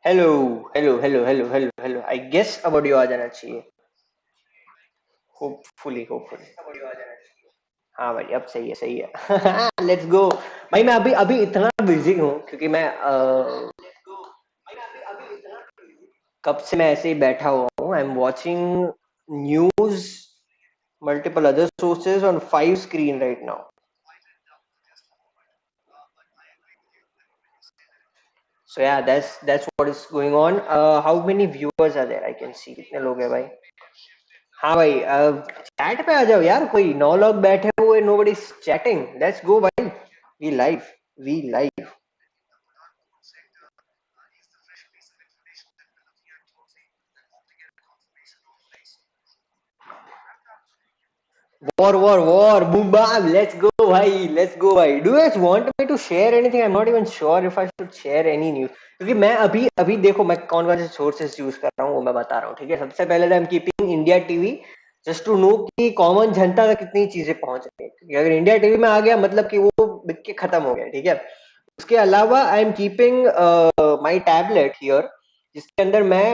Hello hello hello hello hello hello I guess अब audio आ जाना चाहिए। Hopefully hopefully. हाँ भाई अब सही है सही है। Let's go. भाई मैं अभी अभी इतना बिजी हूँ क्योंकि मैं कब से मैं ऐसे ही बैठा हुआ हूँ। I am watching news multiple other sources on 5 screen right now. So yeah that's what is going on. How many viewers are there? I can see कितने लोग हैं भाई। हाँ भाई चैट पे आ जाओ यार। कोई 9 लोग बैठे हुए, नोबडी चैटिंग। लेट्स गो भाई। We live. We live. War, boom bam, let's go भाई, let's go भाई। Do you guys want me to share anything? I'm not even sure if I should share any news क्योंकि मैं अभी अभी देखो मैं कौन कौन से सोर्सेस यूज कर रहा हूँ वो मैं बता रहा हूँ। ठीक है, सबसे पहले I am keeping India TV just to know कि कॉमन जनता तक कितनी चीजें पहुंच रही है, क्योंकि अगर इंडिया टीवी में आ गया मतलब कि वो बिक के खत्म हो गया। ठीक है, उसके अलावा I am keeping my tablet here जिसके अंदर मैं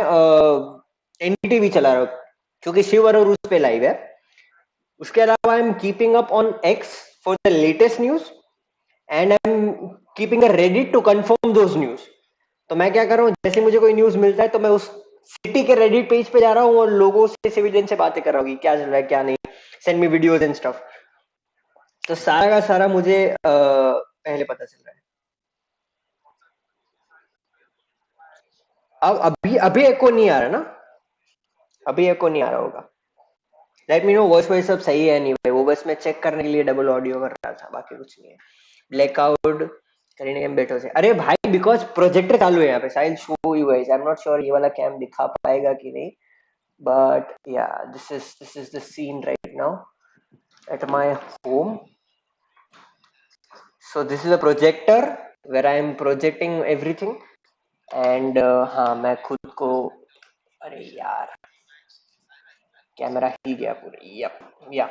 एनडीटीवी चला रहा हूँ क्योंकि शिव अरोर उस पे लाइव है। उसके अलावा I am keeping up on X for the latest news and I am keeping a Reddit to confirm those news. तो मैं क्या कर रहा हूँ, जैसे मुझे कोई न्यूज मिलता है तो मैं उस सिटी के रेडिट पेज पे जा रहा हूँ और लोगों से सिविलियन से बातें कर रहा हूँ कि क्या चल रहा है क्या नहीं। Send me videos and stuff. तो सारा का सारा मुझे पहले पता चल रहा है। अब अभी अभी एको नहीं आ रहा ना? अभी एको नहीं आ रहा होगा। Let me know voice voice सब सही है नहीं भाई। वो बस मैं चेक करने के लिए डबल ऑडियो कर रहा था, बाकी कुछ नहीं है। ब्लैकआउट करने के बेटो से। अरे भाई बिकॉज प्रोजेक्टर चालू है यहाँ पे। I show you guys. I am not sure ये वाला कैम दिखा पाएगा कि नहीं, but ya this is the scene right now at my home. So this is a projector where I am projecting everything and हाँ मैं खुद को, अरे यार कैमरा ही गया पूरे। यप या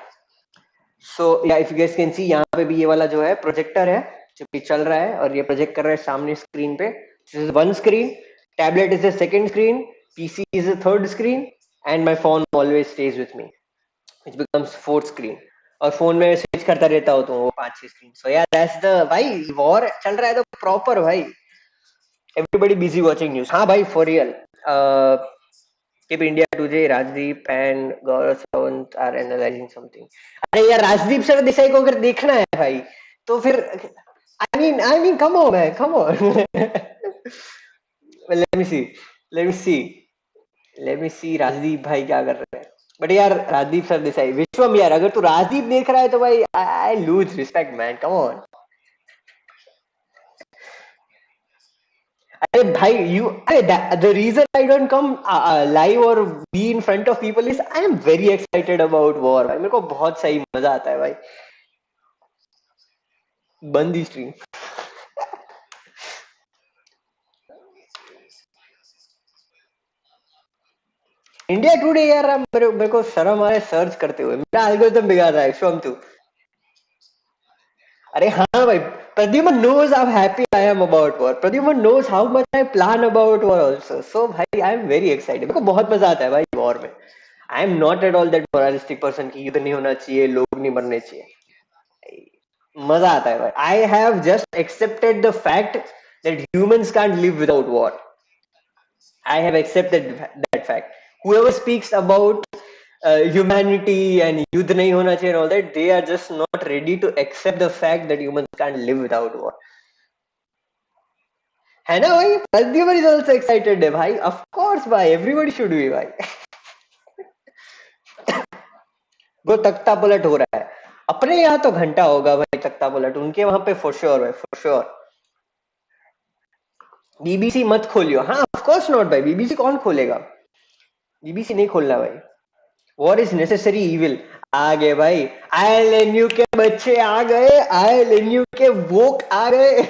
सो या if you guys can see यहाँ पे भी ये वाला जो है प्रोजेक्टर है जो कि चल रहा है और ये प्रोजेक्ट कर रहा है सामने स्क्रीन पे। This is one screen, tablet is the second screen, PC is the third screen and my phone always stage with me which becomes fourth screen. और फोन में स्विच करता रहता हूँ तो वो 5-6 screen. So yeah that's the भाई war चल रहा है तो प्रॉपर भाई। Everybody busy watching news. हाँ भाई for real. Keep India Today, Rajdeep and Gaurav Sawant are analyzing something. अरे यार राजदीप सर देसाई को अगर देखना है भाई तो फिर I mean come on man, come on. Let me see, let me see, let me see Rajdeep भाई क्या कर रहे हैं। बट यार राजदीप सर देसाई विश्वम यार, अगर तू राजदीप देख रहा है तो भाई I lose respect man, come on. अरे भाई यू, अरे the reason I don't come live और be in front of people is I am very excited about war. भाई मेरे को बहुत सही मजा आता है भाई। बंदी स्ट्रीम। इंडिया टुडे यार मेरे को शर्म आ रहा है सर्च करते हुए। मेरा एल्गोरिथम बिगाड़ रहा है विश्वम तू। अरे हाँ भाई, Pradyuman knows how happy I am about war. Pradyuman knows how much I plan about war also. So भाई I am very excited. मेरे को बहुत मजा आता है भाई वॉर में। I am not at all that moralistic person कि युद्ध नहीं होना चाहिए, लोग नहीं मरने चाहिए। मजा आता है भाई। I have just accepted the fact that humans can't live without war. I have accepted that fact. whoever speaks about humanity and युद्ध नहीं होना चाहिए and all that, they are just not ready to accept the fact that humans can't live without war. है ना भाई? Pradyuman is also excited है भाई। Of course भाई, एवरीबॉडी शुड बी भाई। वो तख्ता पलट हो रहा है। अपने यहाँ तो घंटा होगा भाई तख्ता पलट, उनके वहां पे फॉर श्योर भाई, फॉर श्योर। बीबीसी मत खोलियो। हाँ ऑफ कोर्स नॉट भाई, बीबीसी कौन खोलेगा? बीबीसी नहीं खोलना भाई। War is necessary evil. आ गए भाई, आईएलएनयू के बच्चे आ गए, आईएलएनयू के वोक आ गए।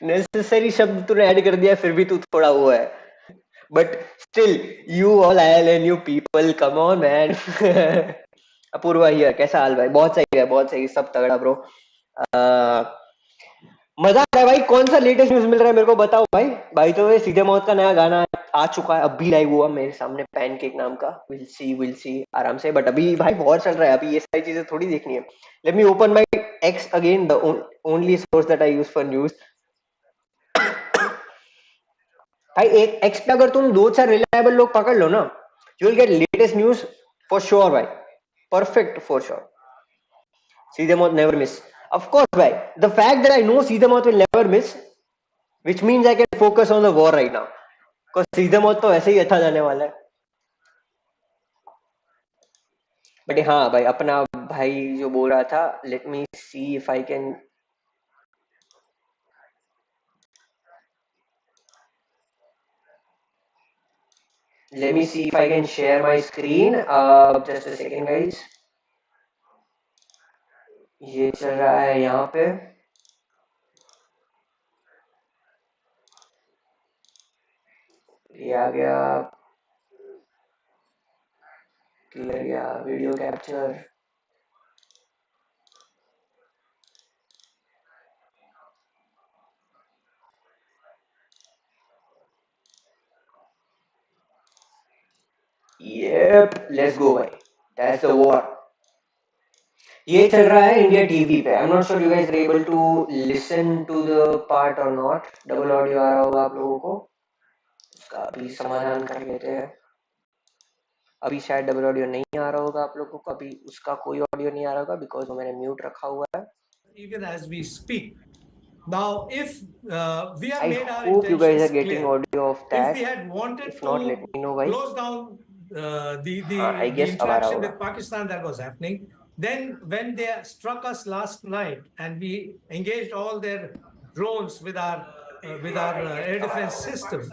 नेसेसरी शब्द तूने ऐड कर दिया फिर भी तू थोड़ा वो है, but still you all ILNU people come on man. Apoorva here, कैसा हाल भाई? बहुत सही है, बहुत सही, सब तगड़ा ब्रो। मजा आ रहा है भाई। कौन सा लेटेस्ट न्यूज मिल रहा है मेरे को बताओ भाई। भाई तो वे सीधे मौत का नया गाना आ चुका है, अभी लाइव हुआ मेरे सामने, पैनकेक नाम का। विल सी आराम से, बट अभी भाई वॉर चल रहा है, अभी ये सारी चीजें थोड़ी देखनी है। Let me open my x again, the only source that I use for news. भाई एक एक्स पे अगर तुम दो चार रिलायबल लोग पकड़ लो ना, you will get latest news for sure भाई, परफेक्ट फॉर श्योर। सीधे मौत नेवर मिस, ऑफ कोर्स भाई। The fact that I know सीधे मौत will never miss, which means I can focus on the war right now. Because सीधे मौत तो ऐसे ही अच्छा जाने वाला है। बट हाँ भाई, अपना भाई जो बोल रहा था, late me see if I can, let me see if I can share my screen. Just a second guys। ये चल रहा है यहाँ पे, ये आ गया, क्लियर गया video capture. Yep, let's go भाई, that's the war। ये चल रहा है इंडिया टीवी पे। I am not sure you guys are able to listen to the part और नॉट। डबल ऑडियो आ रहा होगा आप लोगों को, उसका अभी समाधान कर लेते हैं। अभी शायद डबल ऑडियो नहीं आ रहा होगा आप लोगों को, अभी उसका कोई ऑडियो नहीं आ रहा होगा बिकॉज मैंने म्यूट रखा हुआ है। Even as we speak. Now, if we have I made our hope you guys are intentions getting clear, audio of if that. we had wanted If to not, let me know भाई। close down I the guess अब आ रहा interaction होगा। with Pakistan that was happening, then when they struck us last night and we engaged all their drones with our air defense system,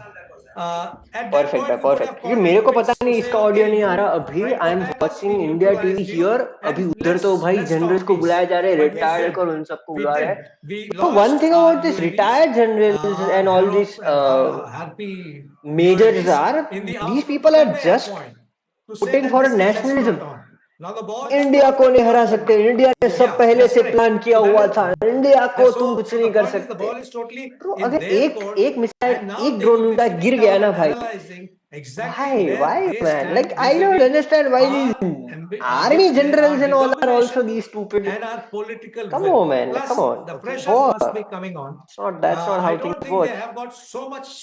at that perfect है, point we could perfect. have क्योंकि called मेरे it को पता quits to नहीं say, इसका okay, audio नहीं आ you रहा। अभी tried to I am attack us, we watching India TV neutralized you, here. अभी and उधर तो भाई let's जनरल्स talk को peace. बुलाया जा रहा है, But रिटायर्ड instead कर उन सबको we बुला रहा है। didn't. We So one launched thing our about this UAVs, retired generals our and all these Harpy majors UAVs are, in the these afternoon to people are convey our just point, to say putting that for the siege has nationalism. not on. Now the ball is India को totally नहीं हरा with them. सकते, India ने सब Yeah, पहले that's से correct. Plan किया So हुआ that था, is इंडिया को तुम कुछ so नहीं the कर point is the सकते। ball is totally तो in अगर their एक court, एक मिसाइल, and now एक they ड्रोन will be उनका गिर sitting गया down ना and भाई, analyzing exactly why where why they man, like stand I don't vis-a-vis understand why our these army our generals and all are also determination these stupid. and our political Come will. on man, like, come Plus, on, the okay, pressures war, must be coming on. it's not, that's not I how don't things think they work। have got so much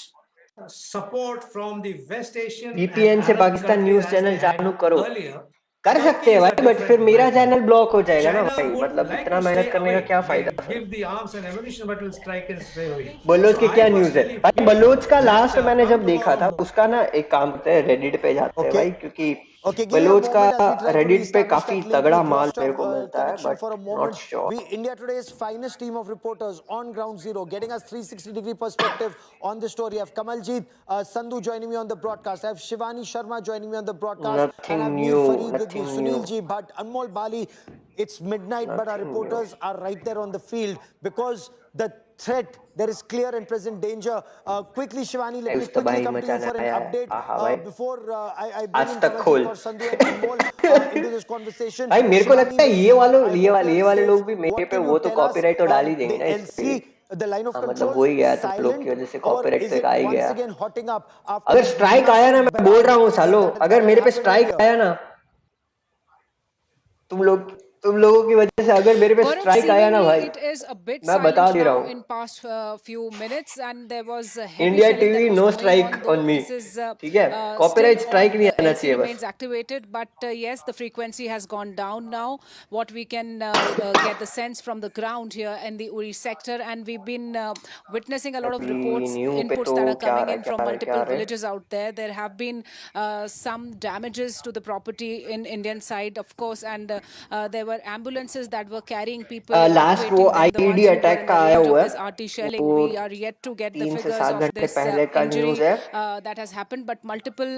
support from the West Asian and VPN से Arab Pakistan countries news as channel they had चालू करो, earlier. कर सकते Turkey हैं is a भाई, but फिर different मेरा matter. Channel block हो जाएगा ना China भाई, would मतलब like इतना to मेहनत stay करने का away. क्या They फायदा फिर। give the arms and ammunition, but will strike and stay away. Baloch So की I क्या न्यूज है personally भाई? feel बलोच का that लास्ट मैंने come जब देखा था, tomorrow उसका ना एक काम करते हैं, रेडिट पे जाते हैं Okay. भाई, क्योंकि Okay, give me a Baloch का moment as we try to Reddit पे re-establish काफी that link तगड़ा we've माल lost मेरे को our मिलता है, connection but for a not moment. Sure. We India Today's finest team of reporters on ground zero, getting us 360-degree perspective on the story. I have Kamaljeet Sandhu joining me on the broadcast. I have Shivani Sharma joining me on the broadcast, and I have nothing Mir new, Fareed with me, nothing new, Sunil Ji Bhatt, Anmol Bali. It's midnight, but our nothing new. reporters are right there on the field because the threat, there is clear and present danger. Quickly, Shivani, let भाई me उस तो quickly भाई come to you मचाना for an आया है, update आहा भाई, before I bring आज in तक Kamaljeet खोल। Kaur Sandhu and Anmol into this conversation. भाई मेरे को Shivani, लगता है with ये you, वालों, I hope you're ये वाले safe. लोग भी मेरे What पे can you वो तो tell us? कॉपीराइट तो डाल ही देंगे The ना इस पे भी। LC, the line of हाँ मतलब control, हो ही गया तुम लोग की silent, वजह से, or कॉपीराइट is तो it आ ही once गया। again hotting up after अगर that स्ट्राइक आया ना, massive मैं बोल रहा barrage हूँ सालो, that अगर had मेरे पे happened स्ट्राइक earlier? आया ना, तुम लोग, तुम लोगों की वजह से अगर मेरे पे Gaurav, स्ट्राइक आया ना seemingly भाई, it is a bit मैं बता silent दे रहा now हूँ, in past few minutes, and there was heavy India shelling that TV was no going strike on. On Though me, this is ठीक है, still copyright strike on, नहीं आना LC चाहिए बस। remains activated, but yes, the frequency has gone down now. What we can get the sense from the ground here in the Uri sector, and we've been witnessing a lot of अभी reports, new पे inputs तो that are क्या आ coming रहा है, in क्या from आ रहा है, क्या आ multiple रहा है? villages out there. There have been some damages to the property in Indian side, of course, and there were ambulances that were carrying people, last वो evacuating them, the IED ones who were attack in का the आया range of हुआ this है, RT shelling. वो We are yet to get the 3 से figures 7 of घंटे this पहले का न्यूज injury है। that has happened, but multiple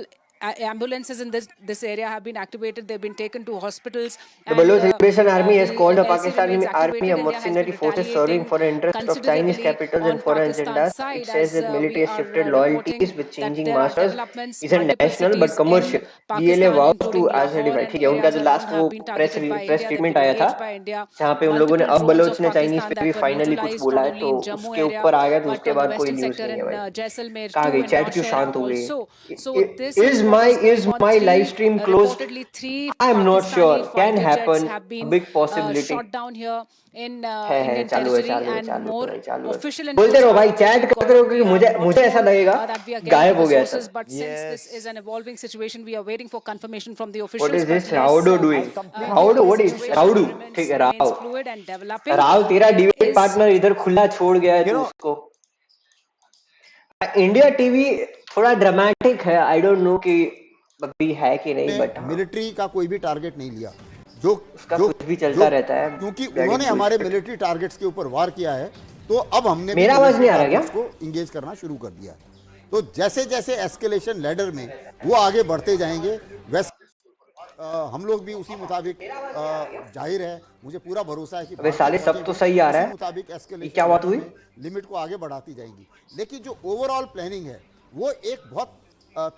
ambulances in this area have been activated. They've been taken to hospitals, The and Baloch Liberation Army has the called the LC remains Pakistani army activated. a India has been mercenary forces serving retaliating for the interest of Chinese considerably capitals and on foreign Pakistan's agendas. It side, says as that we military has are shifted reporting loyalties with that changing there are masters. developments. Isn't Multiple national but cities in commercial. DLA Pakistan, vows to including Lahore ascertify. and ठीक है, उनका areas जो around, last वो have been press targeted by press India. They've statement been आया था, engaged by India. जहाँ पे उन लोगों ने Multiple अब drones बलोच of ने चाइनीज Pakistan पे भी that were फाइनली कुछ neutralized बोला not है, only तो in Jammu उसके area ऊपर आ गया, तो but उसके the बाद कोई western न्यूज sector नहीं है in भाई. Jaisalmer कहाँ too, गई in चैट, क्यों Nौshera शांत हो गई? also. So this is Is what my is going is on. my live Three stream closed? reportedly three I am not Pakistani sure. Can fighter jets happen. have A been big possibility. shot down here in है Indian चालू है territory, चालू है and चालू है more भाई चालू है. official बोलते inputs रहो are भाई, being चैट करते got रहो, in. We क्योंकि have मुझे lots मुझे ऐसा more लगेगा that we are getting गायब from हो the गया sources, सब. but since this is an evolving situation, we are waiting for confirmation from the What officials. is But this yes, Raudo doing? I'll completely Raudo, the what agree with is you, situation Raudo? Shivani. ठीक है, remains Rao fluid and developing. Rao तेरा There debate is partner इधर खुला छोड़ गया है, You तू know, उसको. इंडिया टीवी थोड़ा ड्रामेटिक है, आई डोंट नो कि अभी है कि नहीं, बट हाँ, मिलिट्री का कोई भी टारगेट नहीं लिया, जो उसका जो कुछ भी जो चलता रहता है. क्योंकि दैट उन्होंने इज हमारे बुलशिट. मिलिट्री टारगेट्स के ऊपर वार किया है, तो अब हमने भी मेरा आवाज मिलिट्री नहीं आ रहा क्या? टारगेट्स को इंगेज करना शुरू कर दिया है. तो जैसे जैसे एस्केलेशन लैडर में वो आगे बढ़ते जाएंगे, वैसे हम लोग भी उसी मुताबिक, जाहिर है मुझे पूरा भरोसा है कि अबे भारतीय साले सब तो फौजें भी सही आ रहा उसी है. मुताबिक ये क्या एस्केलेशन बात लैडर हुई? में लिमिट को आगे बढ़ाती जाएंगी. लेकिन जो ओवरऑल प्लानिंग है वो एक बहुत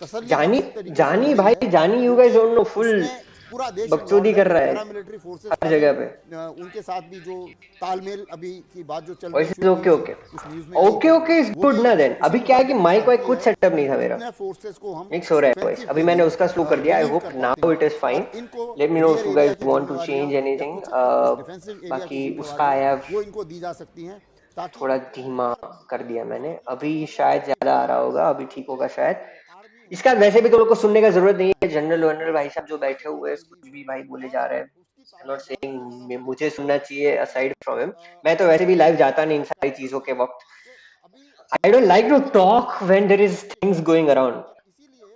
तसल्ली जानी बख्श तरीके से हो जानी रही है, भाई, जानी, यू गाइस क्योंकि डोंट नो, फुल उसमें पूरा देश बकचोदी इन्वॉल्व है. कर जो रहा है पैरामिलिट्री फोर्सेस हर वाले, जगह पे. उनके साथ भी जो तालमेल अभी की बात जो चलनी वॉइस इज शुरू हुई ओके. थी, ओके कुछ न्यूज़ में आई ओके थी, ओके इज वो गुड भी ना. देन उसी अभी क्या है कि मुताबिक माइक वाइक चलती कुछ है सेटअप नहीं कि था मेरा. कितने फोर्सेस को हम मिक्स हो रहा है वॉइस. डिफेंसिव अभी के मैंने लिए उसका स्लो कर दिया. आई रिलीव होप कर पाते नाउ हैं, इट इज फाइन. और इनको let me know if rear you area guys की वांट टू जिम्मेवारियां चेंज या एनीथिंग. कुछ डिफेंसिव एरिया की बाकी उसका जिम्मेवारियां आई हैव वो इनको दी जा सकती हैं, ताकि थोड़ा धीमा अगर कर दिया मैंने. अभी समझ में शायद आए कि ज्यादा आ रहा भारत होगा, अभी ठीक होगा शायद. आर्मी इसका होगी, वैसे भी तुम लोग को सुनने का जरूरत नहीं है. है, जनरल वनरल वो भाई साहब जो बैठे कैपेसिटी हुए हैं, बिल्डिंग कुछ भी है, भाई बोले जा और रहे हैं. उसकी आई एम नॉट तादाद ज़्यादा से ज़्यादा सेइंग होनी मुझे चाहिए, सुनना चाहिए असाइड फ्रॉम हिम. मैं तो और वैसे भी लाइव जाता नहीं इन उसका सारी चीजों के वक्त. तो अभी आई डोंट हमारे लाइक टू जो talk when there is delegates things हैं, गोइंग अराउंड. और इसीलिए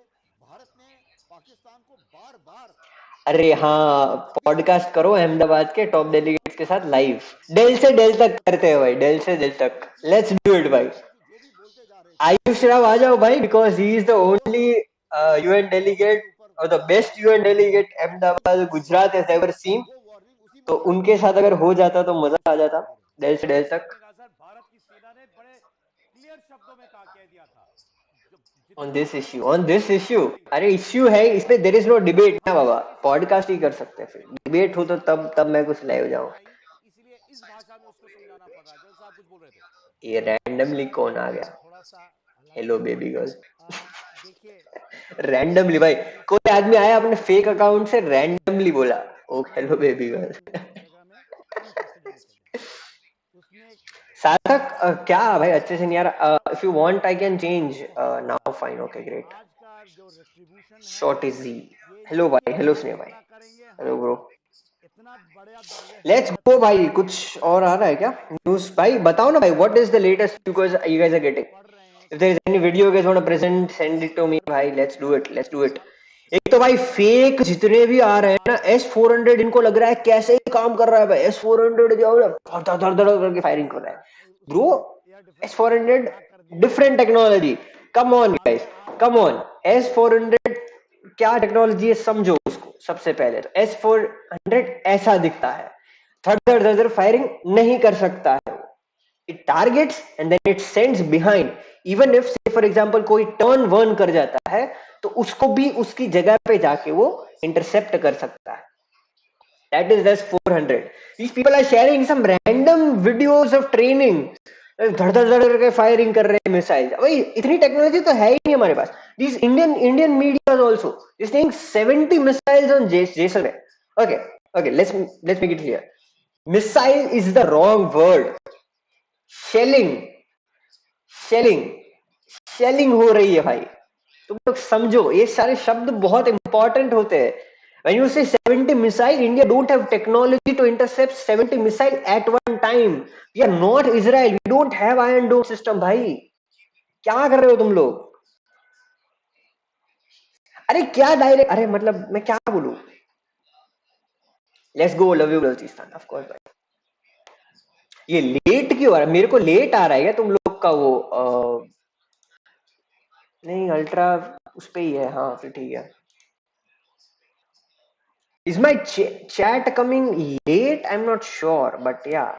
भारत ने पाकिस्तान को बार बार अरे हाँ, अभी जो पॉडकास्ट करो अहमदाबाद के टॉप डेलीगेट्स के साथ लाइव. डेल से डेल तक करते हैं भाई, डेल से डेल तक. लेट्स डू इट भाई. क्योंकि जो भी बोलते जा रहे थे आयुष राव आ जाओ भाई, बिकॉज ही इज द वो ओनली यूएन हमारे डेलीगेट ऊपर और द बेस्ट वार यूएन कर रहे हैं, डेलीगेट लेकिन Ahmedabad Gujarat has ever seen. वो वार्निंग उसी तो मुताबिक उनके साथ अगर हो जाता तो हमारे मजा आ सामने जाता. दे रहे हैं. डेल से डेल तक. आपने कहा सर, भारत की सेना ने बड़े क्लियर शब्दों में कह दिया था, जो ऑन जितनी दिस भी issue, on nuclear this issue. Testing अरे इश्यू है इस पे, देयर इज नो डिबेट ना बाबा. हमने इस पॉडकास्ट ही कर हमने सकते हैं. फिर हमने डिबेट हो इस तो तब मैं कुछ लाइव नहीं जाऊं. बनाई, इसलिए इस भाषा में उसको समझाना पड़ रहा है. जल साहब कुछ बोल रहे थे. ये रैंडमली कौन आ गया? थोड़ा सा हेलो हालांकि बेबी गर्ल. देखिए रैंडमली भाई, कोई आदमी आया अपने फेक अकाउंट से रैंडमली बोला ओ हेलो बेबी जो गर्ल. जगह में अनप्रेसिडेंटेड है उसमें सार्थक क्या भाई अच्छे से नहीं आ रहा. If you want I can change now. Fine, okay, great. आज का जो रेट्रीब्यूशन है शॉर्ट इज जी. ये हेलो नहीं भाई, कि हेलो हम स्नेह भाई, इतना करेंगे, हेलो हम ब्रो. इतना बड़ा दर्जे लेट्स हुकूमत गो में भाई. जाएंगे कुछ कि और आ रहा है क्या न्यूज़ भाई? बताओ ना भाई, what is the latest because you guys are getting. पढ़ रहे हैं इफ कि there is any video you guys want to present, send it to me border भाई. पे let's do it, let's do it. अब एक तो भाई फेक जितने भी आ रहे हैं ना, S-400 इनको लग रहा है कैसे ही काम कर रहा है भाई. S-400 जो है धड़ धड़ धड़ करके फायरिंग कर रहा है ब्रो. उसको एयर डिफेंस सिस्टम S-400 बढ़ा कर दिया different technology. Come on guys, आगे आ कम रहे ऑन. S-400 क्या टेक्नोलॉजी है समझो उसको. सबसे पहले तो S-400 ऐसा दिखता है, धड़ धड़ धड़ धड़ फायरिंग नहीं कर सकता है. It targets and then it sends behind. Even if say for example कोई टर्न वन कर जाता है तो उसको भी उसकी जगह पे जाके वो इंटरसेप्ट कर सकता है. That is S-400. These people are sharing some random videos of training. धड़ धड़ धड़ करके फायरिंग कर रहे हैं मिसाइल. भाई इतनी टेक्नोलॉजी तो है ही नहीं हमारे पास. These Indian media also is saying 70 missiles on Jaisalmer. Okay, okay. Let's make it clear. Missile is the wrong word. Shelling, shelling, shelling हो रही है भाई. तुम लोग समझो, ये सारे शब्द बहुत इंपॉर्टेंट होते हैं. When you say 70 missile, India don't have technology to intercept 70 missile at one time. We are not Israel. We don't have Iron Dome system भाई. क्या कर रहे हो तुम लोग? अरे क्या डायरेक्ट, अरे मतलब मैं क्या बोलूं? Let's go, love you Balochistan, of course भाई. ये लेट क्यों आ रहा है? मेरे को लेट आ रहा है क्या तुम लोग का वो नहीं अल्ट्रा उस पे ही है, हाँ फिर ठीक है. Is my chat coming late? I'm not sure, but yeah.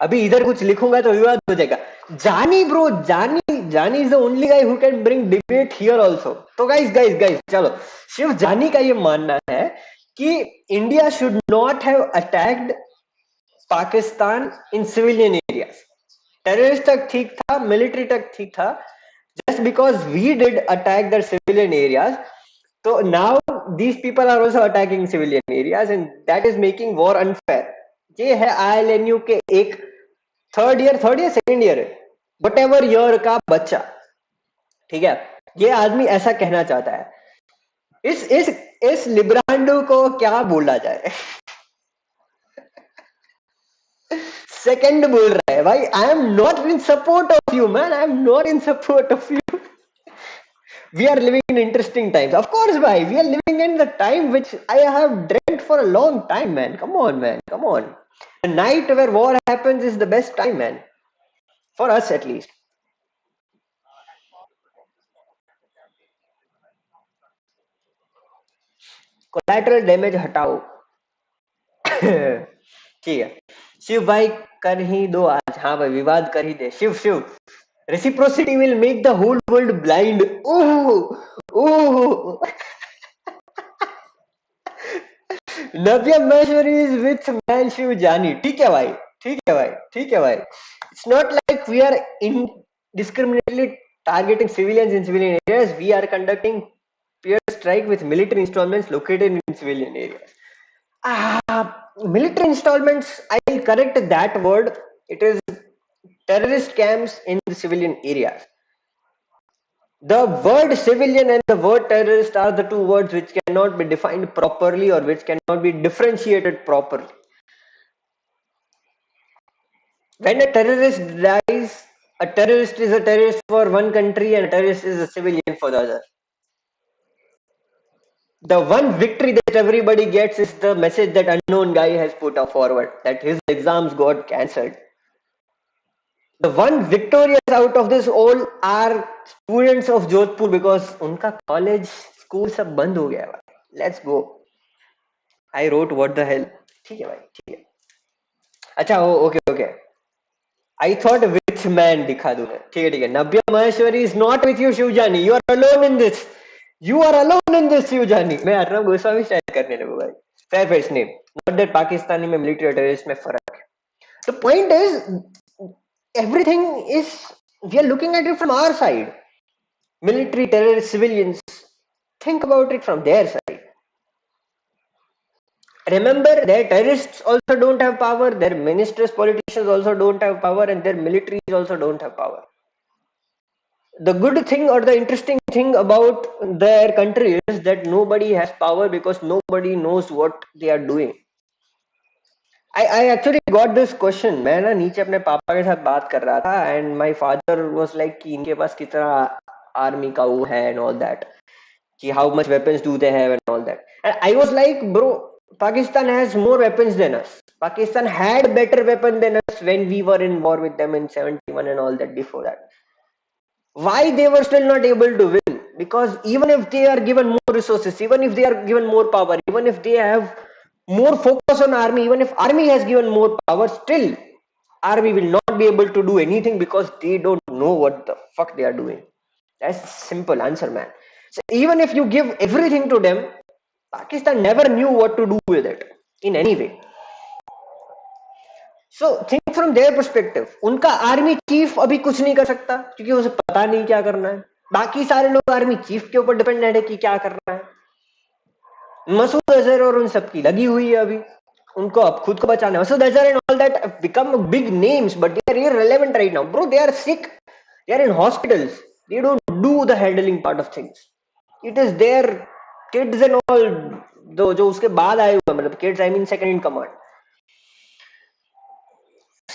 अभी इधर कुछ लिखूंगा तो विवाद हो जाएगा. जानी ब्रो, जानी is the only guy who can bring debate here also. तो गाइस चलो, सिर्फ जानी का ये मानना है कि India should not have attacked Pakistan in civilian areas. Terrorist तक ठीक था, मिलिट्री तक ठीक था. Just because we did attack the civilian areas, so now these people are also attacking civilian areas, and that is making war unfair. ये है ILNU के एक third year second year what ever year का बच्चा, ठीक है. ये आदमी ऐसा कहना चाहता है. इस लिब्रांडो को क्या बोला जाए. सेकंड बोल रहा है भाई. आई am not in support of you man, I am not in support of you. We are living in interesting times. Of course, bhai. We are living in the time which I have dreamt for a long time, man. Come on, man. Come on. The night where war happens is the best time, man. For us, at least. Collateral damage हटाओ. ठीक है. शिव भाई कर ही दो आज. हाँ भाई, विवाद कर ही दे. Shiv reciprocity will make the whole world blind. Oh. Navya Maheshwari is with man Shiv जानी. ठीक है भाई. It's not like we are indiscriminately targeting civilians in civilian areas. We are conducting peer strike with military installments located in civilian areas. Military installments, I'll correct that word. It is terrorist camps in the civilian areas. The word civilian and the word terrorist are the two words which cannot be defined properly or which cannot be differentiated properly. When a terrorist dies, a terrorist is a terrorist for one country and a terrorist is a civilian for the other. The one victory that everybody gets is the message that unknown guy has put up forward, that his exams got cancelled. The one victorious out of this all are students of Jodhpur because उनका college, school सब बंद हो गया है. Let's go. I wrote what the hell. ठीक है भाई, ठीक है. अच्छा, okay. I thought which man दिखा दूँ मैं. ठीक है. नव्या Maheshwari is not with you, शिवजानी. You are alone in this. शिवजानी. मैं अर्नब गोस्वामी स्टाइल करने लगूँ भाई. Fair name. Not that Pakistani में military और terrorist में फर्क है. The point is, everything is, we are looking at it from our side. Military, terrorists, civilians, think about it from their side. Remember, their terrorists also don't have power, their ministers, politicians also don't have power, and their militaries also don't have power. The good thing or the interesting thing about their country is that nobody has power because nobody knows what they are doing. I actually got this question. मैं ना नीचे अपने पापा के साथ बात कर रहा था and my father was like कि इनके पास कितना आर्मी का वो है and all that, कि how much weapons do they have and all that. And I was like, bro, Pakistan has more weapons than us. Pakistan had better weapons than us when we were in war with them in 71 and all that before that. Why they were still not able to win? Because even if they are given more resources, even if they are given more power, even if they have more focus on army, even if army has given more power, still army will not be able to do anything because they don't know what the fuck they are doing. That's simple answer, man. So even if you give everything to them, Pakistan never knew what to do with it in any way. So think from their perspective. उनका army chief अभी कुछ नहीं कर सकता क्योंकि उसे पता नहीं क्या करना है. बाकी सारे लोग आर्मी चीफ के ऊपर डिपेंडेंट है कि क्या करना है. मसूद अजहर और उन सबकी लगी हुई है अभी. उनको अब खुद को बचाना है. Masood Azhar and all that become big names, but they are irrelevant right now. Bro, they are sick. They are in hospitals. They don't do the handling part of things. It is their kids and all, जो उसके बाद आए हुए, मतलब kids, I mean second in command.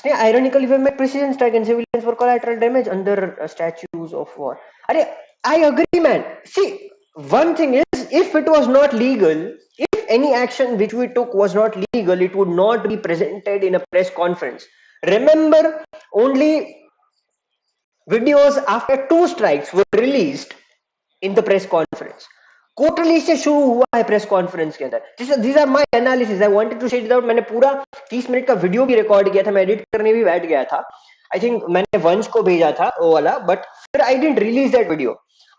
Ironically, we make precision strike and civilians for collateral damage under statutes of war. I agree, man. See, one thing is, if it was not legal, if any action which we took was not legal, it would not be presented in a press conference. Remember, only videos after 2 strikes were released in the press conference. Court release से शुरू हुआ है press conference के अंदर. These are my analysis. I wanted to share it out. मैंने पूरा 30 minute का video भी रिकॉर्ड किया था, मैं एडिट करने भी बैठ गया था. आई थिंक मैंने वंश को भेजा था वो वाला, बट फिर I didn't release that video.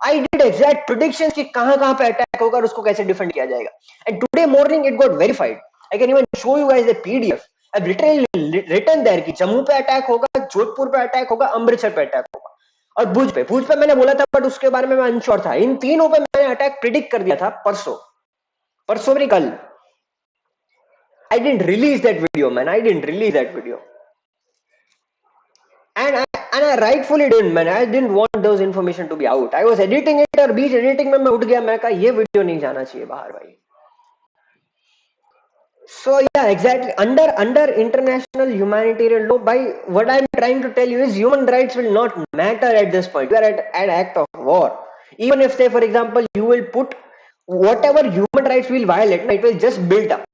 I did exact predictions कि कहां पे अटैक होगा और उसको कैसे डिफेंड किया जाएगा. And today morning it got verified. I can even show you guys the PDF. I literally written there कि जम्मू पे अटैक होगा, जोधपुर पे अटैक होगा, अमृतसर पे अटैक होगा और भुज पे मैंने बोला था, बट उसके बारे में मैं अनश्योर था. इन तीनों पे मैंने अटैक प्रिडिक्ट कर दिया था परसों नहीं कल. I didn't release that video man. I didn't release that video and I rightfully didn't man. I didn't want those information to be out. I was editing it और बीच एडिटिंग में मैं उठ गया. मैं कहा ये वीडियो नहीं जाना चाहिए बाहर भाई. So yeah, exactly. Under international humanitarian law, by what I'm trying to tell you is human rights will not matter at this point. You are at an act of war. Even if, say, for example, you will put whatever human rights will violate, it will just build up.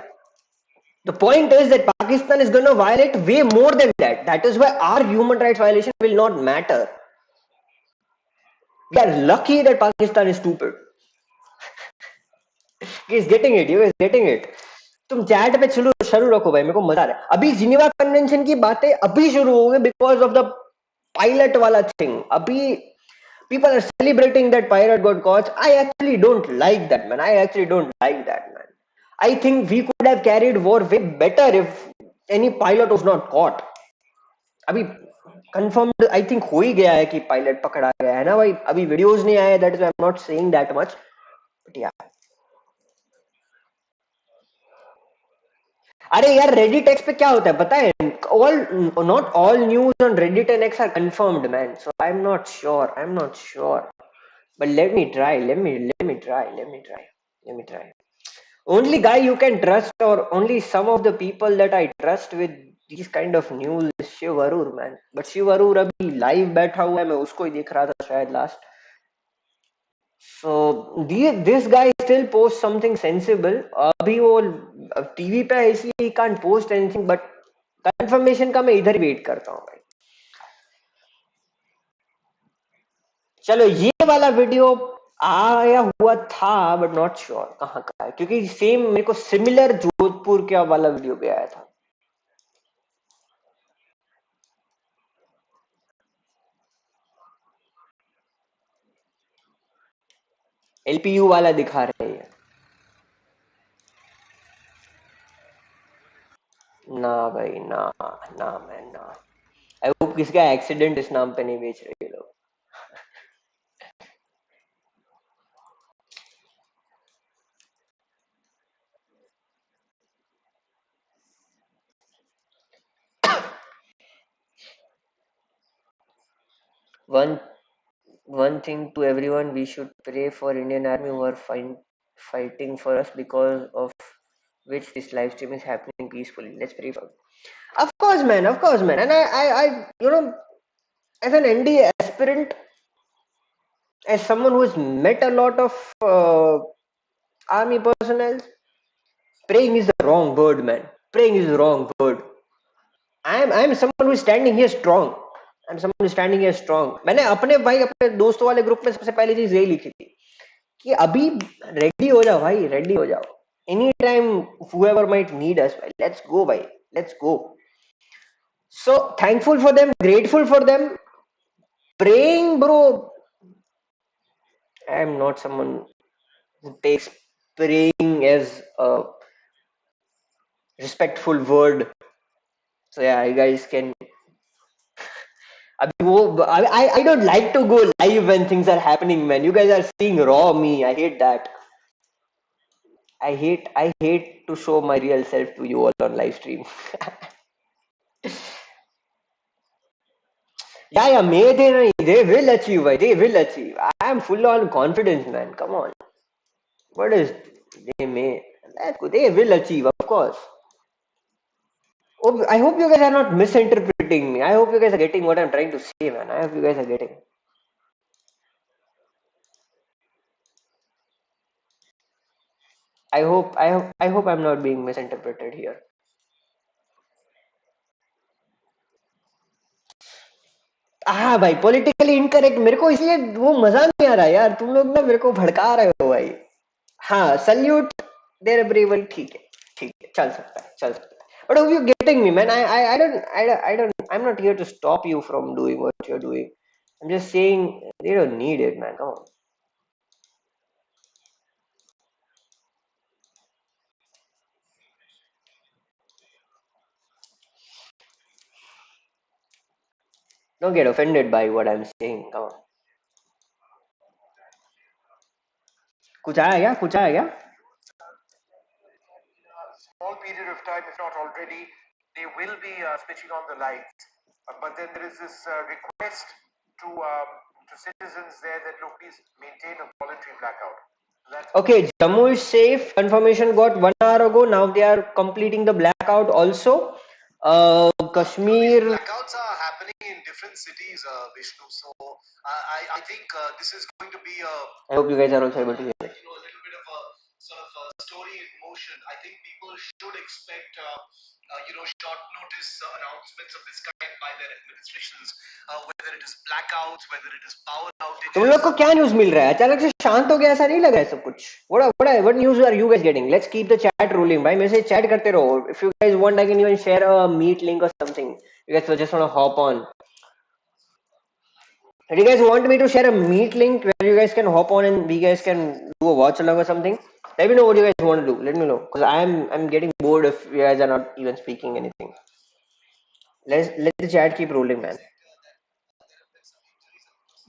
The point is that Pakistan is going to violate way more than that. That is why our human rights violation will not matter. We are lucky that Pakistan is stupid. He is getting it. You is getting it. तुम chat पे शुरू रखो भाई, मेरे को मजा आ रहा है. अभी जिनेवा कन्वेंशन की बातें अभी शुरू हो गई बिकॉज ऑफ द पायलट वाला थिंग. अभी people are celebrating that pirate got caught. I actually don't like that, man. I actually don't like that, man. I think we could have carried war way better if any pilot was not caught. अभी confirmed I think हो ही गया है कि pilot पकड़ा गया है ना भाई. अभी वीडियोस नहीं आए, that is why I'm not saying that much, but yeah. अरे यार रेडिट एक्स पे क्या होता है पता है? All not all news on Reddit and X are confirmed man. So I am not sure but let me try. Only guy you can trust or only some of the people that I trust with these kind of news is Shiv Aroor man. But Shiv Aroor अभी live बैठा हुआ है, मैं उसको ही देख रहा था शायद last. So this guy still posts something sensible. अभी वो टीवी पे है इसलिए he can't post anything, but confirmation का मैं इधर वेट करता हूँ भाई. चलो ये वाला वीडियो आया हुआ था बट नॉट श्योर कहाँ का है, क्योंकि सेम मेरे को सिमिलर जोधपुर का वाला वीडियो भी आया था. एलपीयू वाला दिखा रहे हैं ना भाई ना. ना मैन ना. आई होप किसका एक्सीडेंट इस नाम पे नहीं बेच रहे लोग. One thing to everyone, we should pray for Indian Army who are fighting for us, because of which this live stream is happening peacefully. Let's pray for. Of course, man. And I as an NDA aspirant, as someone who has met a lot of army personnel, praying is the wrong word, man. Praying is the wrong word. I'm someone who is standing here strong. मैंने अपने भाई अपने दोस्तों वाले group में सबसे पहली चीज यही लिखी थी कि अभी रेडी हो जाओ भाई, रेडी हो जाओ. Any time whoever might need us, भाई लेट्स गो भाई, let's go. So thankful for them, grateful for them, praying, bro. I am not someone who takes praying as a respectful word. So yeah, you guys can. I don't like to go live when things are happening, man. You guys are seeing raw me. I hate that. I hate to show my real self to you all on live stream. Yeah, they will achieve. They will achieve. I am full on confidence, man. Come on. What is they may? They will achieve, of course. Oh, I hope you guys are not misinterpreting me. I hope you guys are getting what I'm trying to say, man. I hope you guys are getting. I hope I'm not being misinterpreted here. हाँ भाई, politically incorrect मेरे को इसलिए वो मजा नहीं आ रहा यार, तुम लोग ना मेरे को भड़का रहे हो भाई। हाँ, सल्यूट देयर ब्रेवरी, ठीक है, चल सकता है, चल सकता है। But are you getting me, man? I'm not here to stop you from doing what you're doing. I'm just saying you don't need it, man. Come on. Don't get offended by what I'm saying. Come on. कुछ आया क्या? कुछ आया क्या? Small period of time, if not already, they will be switching on the lights. But then there is this request to citizens there that look, please maintain a voluntary blackout. Okay, Jammu is safe. Confirmation got 1 hour ago. Now they are completing the blackout also. Kashmir. Blackouts are happening in different cities, Vishnu. So I think this is going to be I hope you guys are also able to hear it. a little bit of a sort of a story in motion. I think people should expect short notice announcements of this kind by their administrations, whether it is blackouts, whether it is power outages. तुम लोग को क्या news मिल रहा है? अचानक से शांत हो गया, ऐसा नहीं लगा है सब कुछ? What news are you guys getting? Let's keep the chat rolling. भाई मेरे से chat करते रहो. If you guys want, I can even share a meet link or something. You guys just want to hop on. Do you guys want me to share a meet link where you guys can hop on and we guys can do a watch along or something? Let me know what you guys want to do. Let me know, because I'm getting bored if you guys are not even speaking anything. Let the chat keep rolling, man.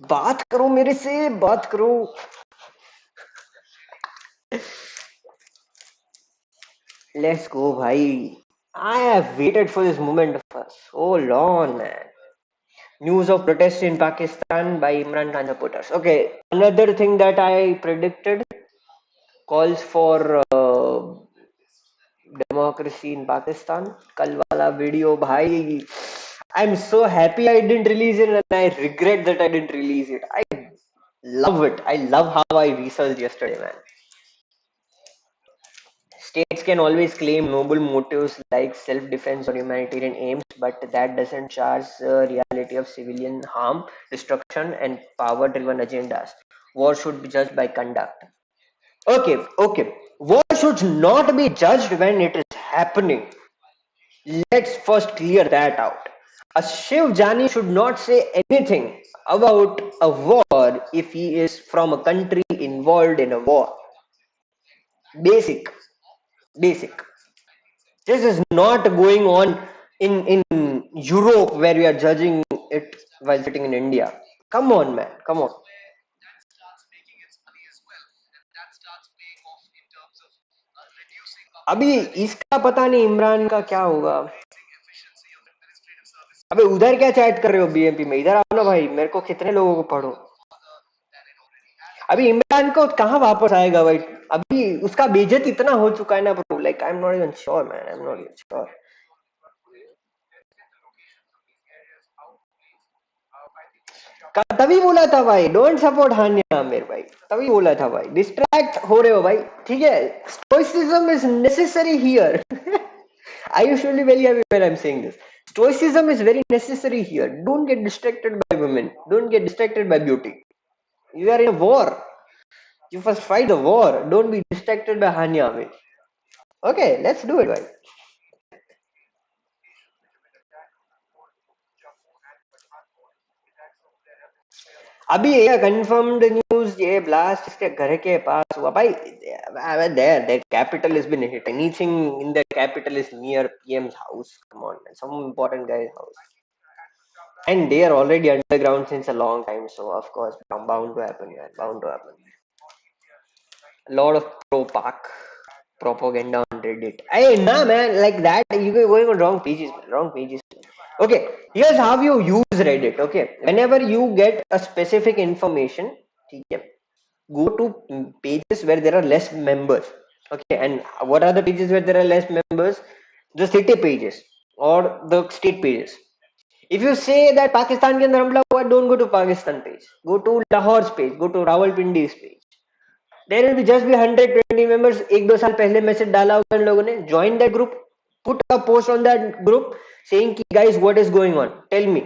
बात करो मेरे से, बात करो. Let's go, bhai. I have waited for this moment for so long, man. News of protest in Pakistan by Imran Khan supporters. Okay, another thing that I predicted, calls for democracy in Pakistan. Kal wala video, bhai. I'm so happy I didn't release it, and I regret that I didn't release it. I love it. I love how I researched yesterday, man. States can always claim noble motives like self-defense or humanitarian aims, but that doesn't charge the reality of civilian harm, destruction, and power-driven agendas. War should be judged by conduct. Okay. War should not be judged when it is happening. Let's first clear that out. A Shiv Jani should not say anything about a war if he is from a country involved in a war. Basic. This is not going on in Europe where we are judging it while sitting in India. Come on, man. Come on. अभी इसका पता नहीं इमरान का क्या होगा. अबे उधर क्या चैट कर रहे हो बीएमपी में? इधर आओ ना भाई, मेरे को कितने लोगों को पढ़ो. अभी इमरान को कहाँ वापस आएगा भाई? अभी उसका बेइज्जत इतना हो चुका है ना bro. Like I am not even sure, man. I am not even sure. तभी बोला था भाई, डोंट सपोर्ट हान्या आमिर भाई. तभी बोला था भाई, डिस्ट्रैक्ट हो रहे हो भाई. ठीक है, stoicism is necessary here. I usually very happy when I'm saying this. Stoicism is very necessary here. Don't get distracted by women. Don't get distracted by beauty. You are in a war. You first fight the war. Don't be distracted by Hanya Amir. Okay, let's do it, right? अभी ये confirmed news, ये blast इसके घर के पास हुआ भाई. Their capital has been hit. Anything in the capital is near PM's house. Come on, man. Some important guy's house. And they are already underground since a long time, so of course, bound to happen, yeah, bound to happen. A lot of pro-Pak propaganda on Reddit. Hey, nah, man, like that, you're going on wrong pages, man. Wrong pages. Okay, here's how you use Reddit. Okay, whenever you get a specific information, okay, go to pages where there are less members. Okay, and what are the pages where there are less members? The city pages or the state pages. If you say that Pakistan के अंदर हमला हुआ, don't go to Pakistan page. Go to Lahore's page. Go to Rawalpindi's page. There will be just be 120 members. एक दो साल पहले message डाला होगा इन लोगों ने. Join that group. Put a post on that group saying कि guys, what is going on? Tell me.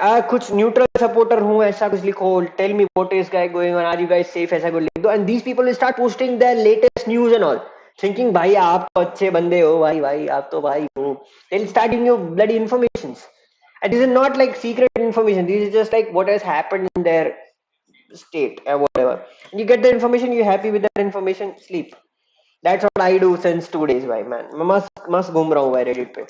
कुछ न्यूट्रल सपोर्टर हूँ ऐसा कुछ लिखो, tell me what is guy going on, are you guys safe, ऐसा कुछ लिख दो, and these people will start posting their latest news and all, thinking भाई आप तो अच्छे बंदे हो, भाई भाई आप तो भाई हो, they will start giving you bloody informations, and this is not like secret information, this is just like what has happened in their state or whatever. You get the information, you happy with that information, sleep. That's what I do since 2 days भाई, man मैं मस्त घूम रहा हूँ भाई Reddit पे.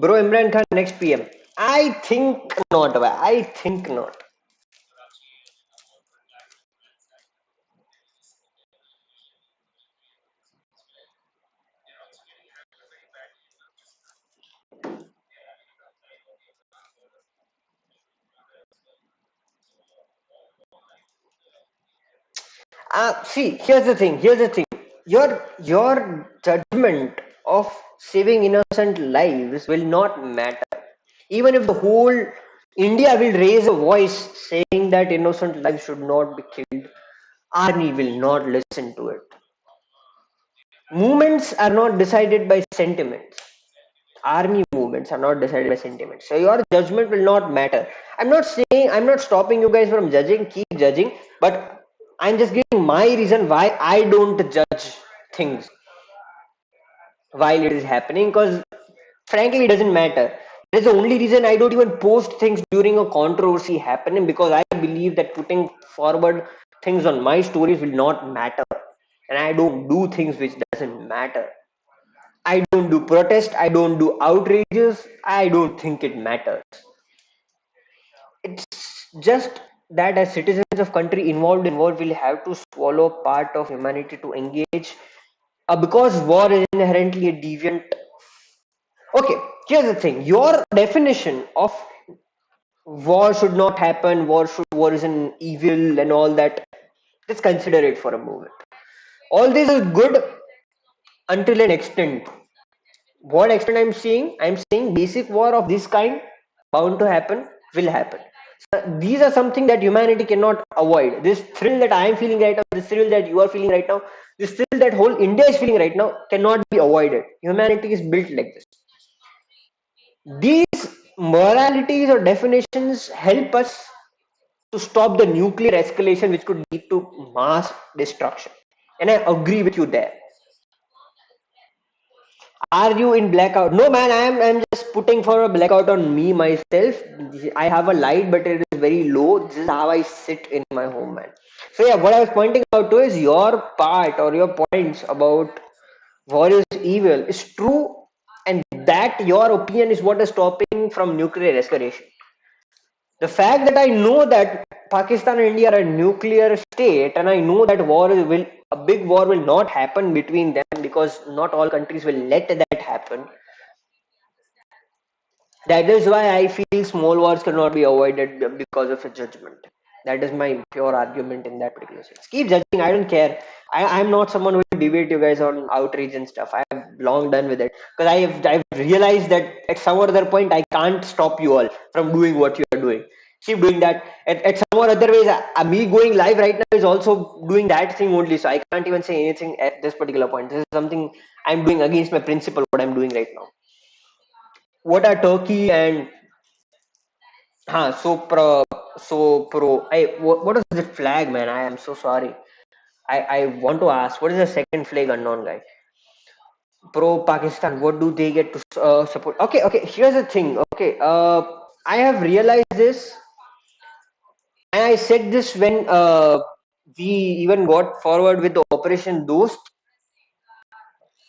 Bro, Imran Khan next PM. I think not, bhai. I think not. See, here's the thing. Here's the thing. Your judgment of saving innocent lives will not matter. Even if the whole India will raise a voice saying that innocent lives should not be killed, army will not listen to it. Movements are not decided by sentiments. Army movements are not decided by sentiments. So your judgment will not matter. I'm not stopping you guys from judging, keep judging, but I'm just giving my reason why I don't judge things while it is happening, because frankly it doesn't matter. That is the only reason I don't even post things during a controversy happening, because I believe that putting forward things on my stories will not matter, and I don't do things which doesn't matter. I don't do protest, I don't do outrages, I don't think it matters. It's just that as citizens of country involved will have to swallow part of humanity to engage, because war is inherently a deviant. Okay, here's the thing. Your definition of war should not happen, war is an evil and all that. Just consider it for a moment. All this is good until an extent. What extent I'm saying basic war of this kind bound to happen, will happen. So these are something that humanity cannot avoid. This thrill that I am feeling right now, this thrill that you are feeling right now, this thrill that whole India is feeling right now cannot be avoided. Humanity is built like this. These moralities or definitions help us to stop the nuclear escalation which could lead to mass destruction, and I agree with you there. Are you in blackout? No, man. I'm just putting for a blackout on me myself. I have a light, but it is very low. This is how I sit in my home, man. So yeah, what I was pointing out to is your part or your points about war is evil is true, and that your opinion is what is stopping from nuclear escalation. The fact that I know that Pakistan and India are a nuclear state, and I know that a big war will not happen between them, because not all countries will let that happen. That is why I feel small wars cannot be avoided because of a judgment. That is my pure argument in that particular sense. Keep judging. I don't care. I'm not someone who will debate you guys on outrage and stuff. I have long done with it, because I've realized that at some other point I can't stop you all from doing what you are doing. Keep doing that. At some or other ways, me going live right now is also doing that thing only. So I can't even say anything at this particular point. This is something I'm doing against my principle. What I'm doing right now. What are Turkey and what is the flag, man? I am so sorry. I want to ask, what is the second flag, unknown guy? Pro Pakistan. What do they get to support? Okay. Here's the thing. Okay. I have realized this, and I said this when we even got forward with the Operation Dost.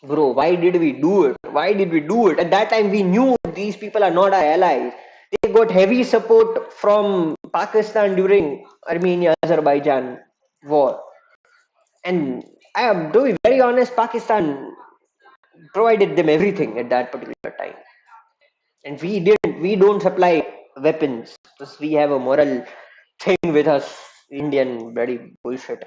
Bro, why did we do it? Why did we do it? At that time, we knew these people are not our allies. They got heavy support from Pakistan during Armenia-Azerbaijan war. And I am, to be very honest, Pakistan provided them everything at that particular time. And we don't supply weapons because we have a moral thing with us, Indian bloody bullshit.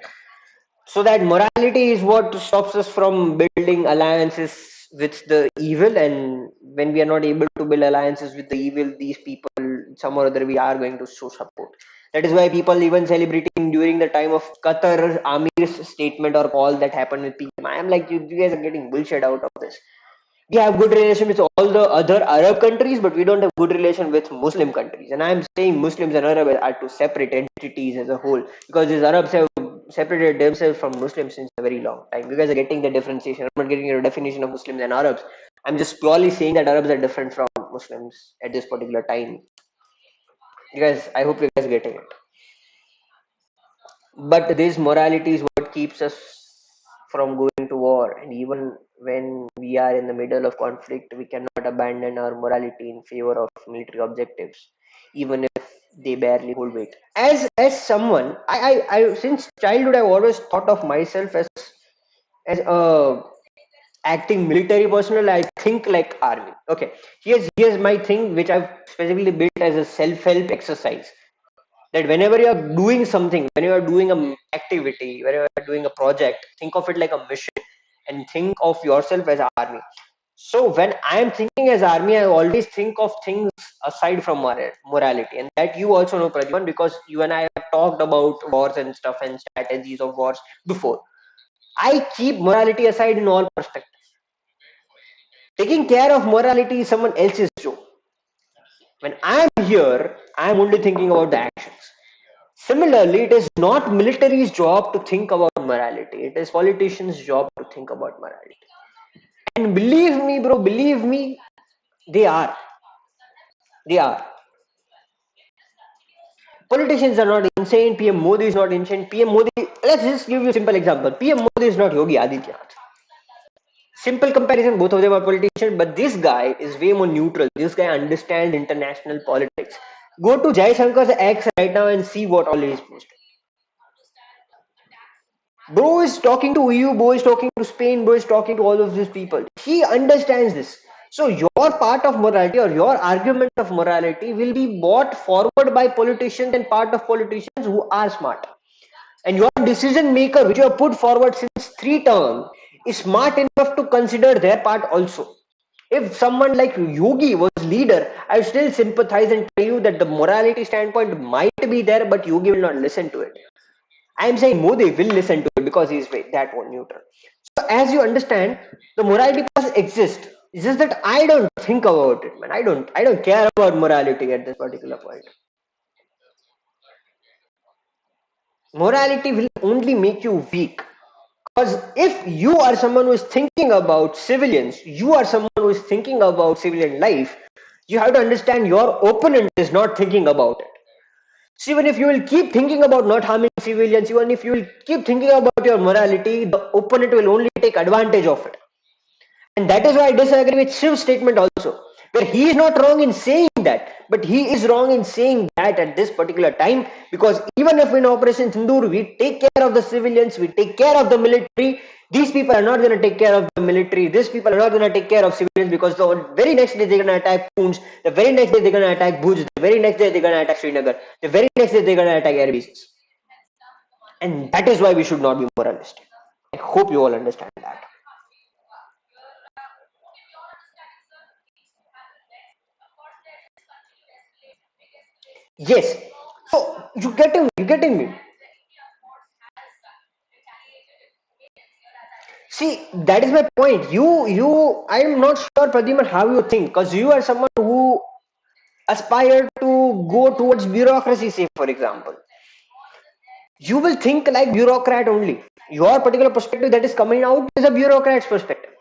So that morality is what stops us from building alliances with the evil, and when we are not able to build alliances with the evil, these people some or other we are going to show support. That is why people even celebrating during the time of Qatar Amir's statement or call that happened with PM. I am like, you guys are getting bullshit out of this. We have good relation with all the other Arab countries, but we don't have good relation with Muslim countries. And I'm saying Muslims and Arab are two separate entities as a whole, because these Arabs have separated themselves from Muslims since a very long time. You guys are getting the differentiation. I'm not getting a definition of Muslims and Arabs. I'm just purely saying that Arabs are different from Muslims at this particular time. You guys, I hope you guys are getting it. But this morality is what keeps us from going to war, and even when we are in the middle of conflict, we cannot abandon our morality in favor of military objectives, even if they barely hold weight. As someone, I since childhood I've always thought of myself as a acting military personnel. I think like army. Okay, here's my thing which I've specifically built as a self-help exercise, that whenever you are doing something, when you are doing an activity, when you are doing a project, think of it like a mission and think of yourself as army. So when I am thinking as army, I always think of things aside from morality, and that you also know, Pradhan, because you and I have talked about wars and stuff and strategies of wars before. I keep morality aside in all perspectives. Taking care of morality is someone else's job. When I am here, I am only thinking about the actions. Similarly, it is not military's job to think about morality. It is politicians' job to think about morality. And believe me, bro, believe me, they are. They are. Politicians are not insane. PM Modi is not insane. PM Modi, let's just give you a simple example. PM Modi is not Yogi Adityanath. Simple comparison, both of them are politicians, but this guy is way more neutral. This guy understands international politics. Go to Jai Shankar's X right now and see what all he's posted. Bro is talking to EU, bro is talking to Spain, bro is talking to all of these people. He understands this. So your part of morality or your argument of morality will be brought forward by politicians and part of politicians who are smart. And your decision maker, which you have put forward since 3 terms, is smart enough to consider their part also. If someone like Yogi was leader, I still sympathize and tell you that the morality standpoint might be there, but Yogi will not listen to it. I'm saying Modi will listen to it because he is that one neutral. So as you understand, the morality does exist. It's just that I don't think about it, man. I don't care about morality at this particular point. Morality will only make you weak. Because if you are someone who is thinking about civilians, you are someone who is thinking about civilian life, you have to understand your opponent is not thinking about it. So even if you will keep thinking about not harming civilians, even if you will keep thinking about your morality, the opponent will only take advantage of it. And that is why I disagree with Shiv's statement also, where he is not wrong in saying that, but he is wrong in saying that at this particular time, because even if in Operation Sindoor we take care of the civilians, we take care of the military, these people are not going to take care of the military, these people are not going to take care of civilians, because the very next day they're going to attack Poonch, the very next day they're going to attack Bhuj, the very next day they're going to attack Srinagar, the very next day they're going to attack air bases. And that is why we should not be moralistic. I hope you all understand that. Yes. So you getting me. See, that is my point. I am not sure, Pradyuman, how you think, because you are someone who aspire to go towards bureaucracy, say for example. You will think like bureaucrat only. Your particular perspective that is coming out is a bureaucrat's perspective.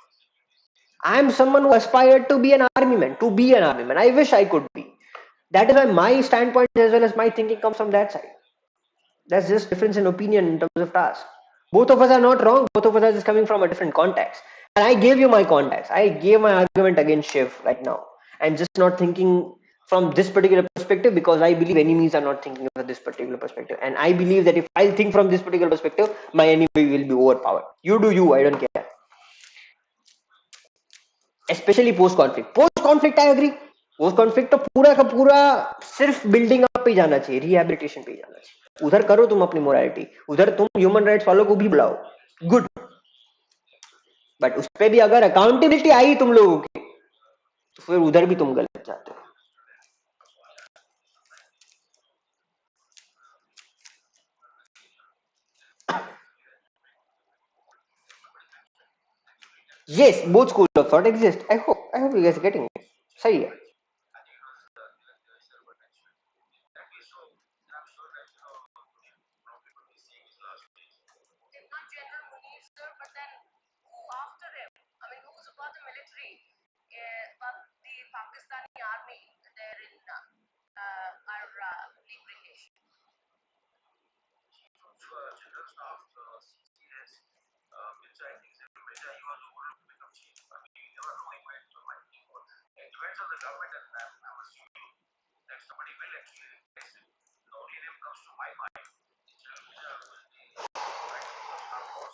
I am someone who aspired to be an army man, to be an army man. I wish I could be. That is why my standpoint as well as my thinking comes from that side. That's just difference in opinion in terms of task. Both of us are not wrong. Both of us are just coming from a different context. And I gave you my context. I gave my argument against Shiv right now. I'm just not thinking from this particular perspective because I believe enemies are not thinking from this particular perspective. And I believe that if I think from this particular perspective, my enemy will be overpowered. You do you. I don't care. Especially post conflict. Post conflict, I agree. Post conflict तो पूरा का पूरा सिर्फ building up पे जाना चाहिए, rehabilitation पे जाना चाहिए. उधर करो तुम अपनी मोरालिटी, उधर तुम ह्यूमन राइट्स वालों को भी बुलाओ, गुड, बट उस पे भी अगर अकाउंटेबिलिटी आई तुम लोगों की तो फिर उधर भी तुम गलत जाते हो. Yes, both school of thought exist. I hope you guys are getting it. सही है.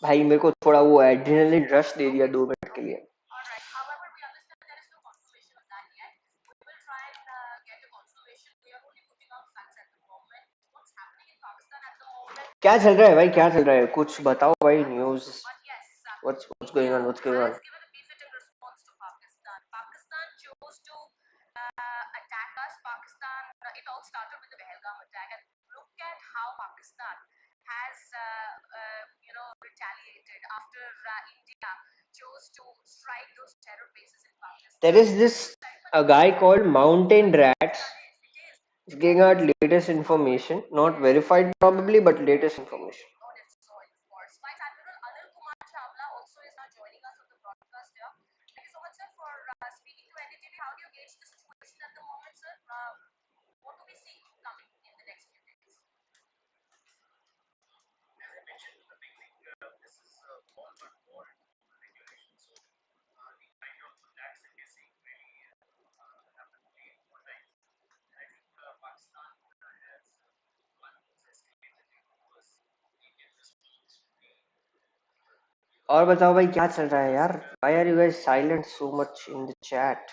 भाई मेरे को थोड़ा वो एड्रेनलिन रश दे दिया 2 मिनट के लिए. क्या चल रहा है भाई, क्या चल रहा है, कुछ बताओ भाई, news. What's going on? What's going on? There is this a guy called Mountain Rats. He's giving out latest information, not verified probably, but latest information. और बताओ भाई क्या चल रहा है यार? Why are you guys silent so much in the chat?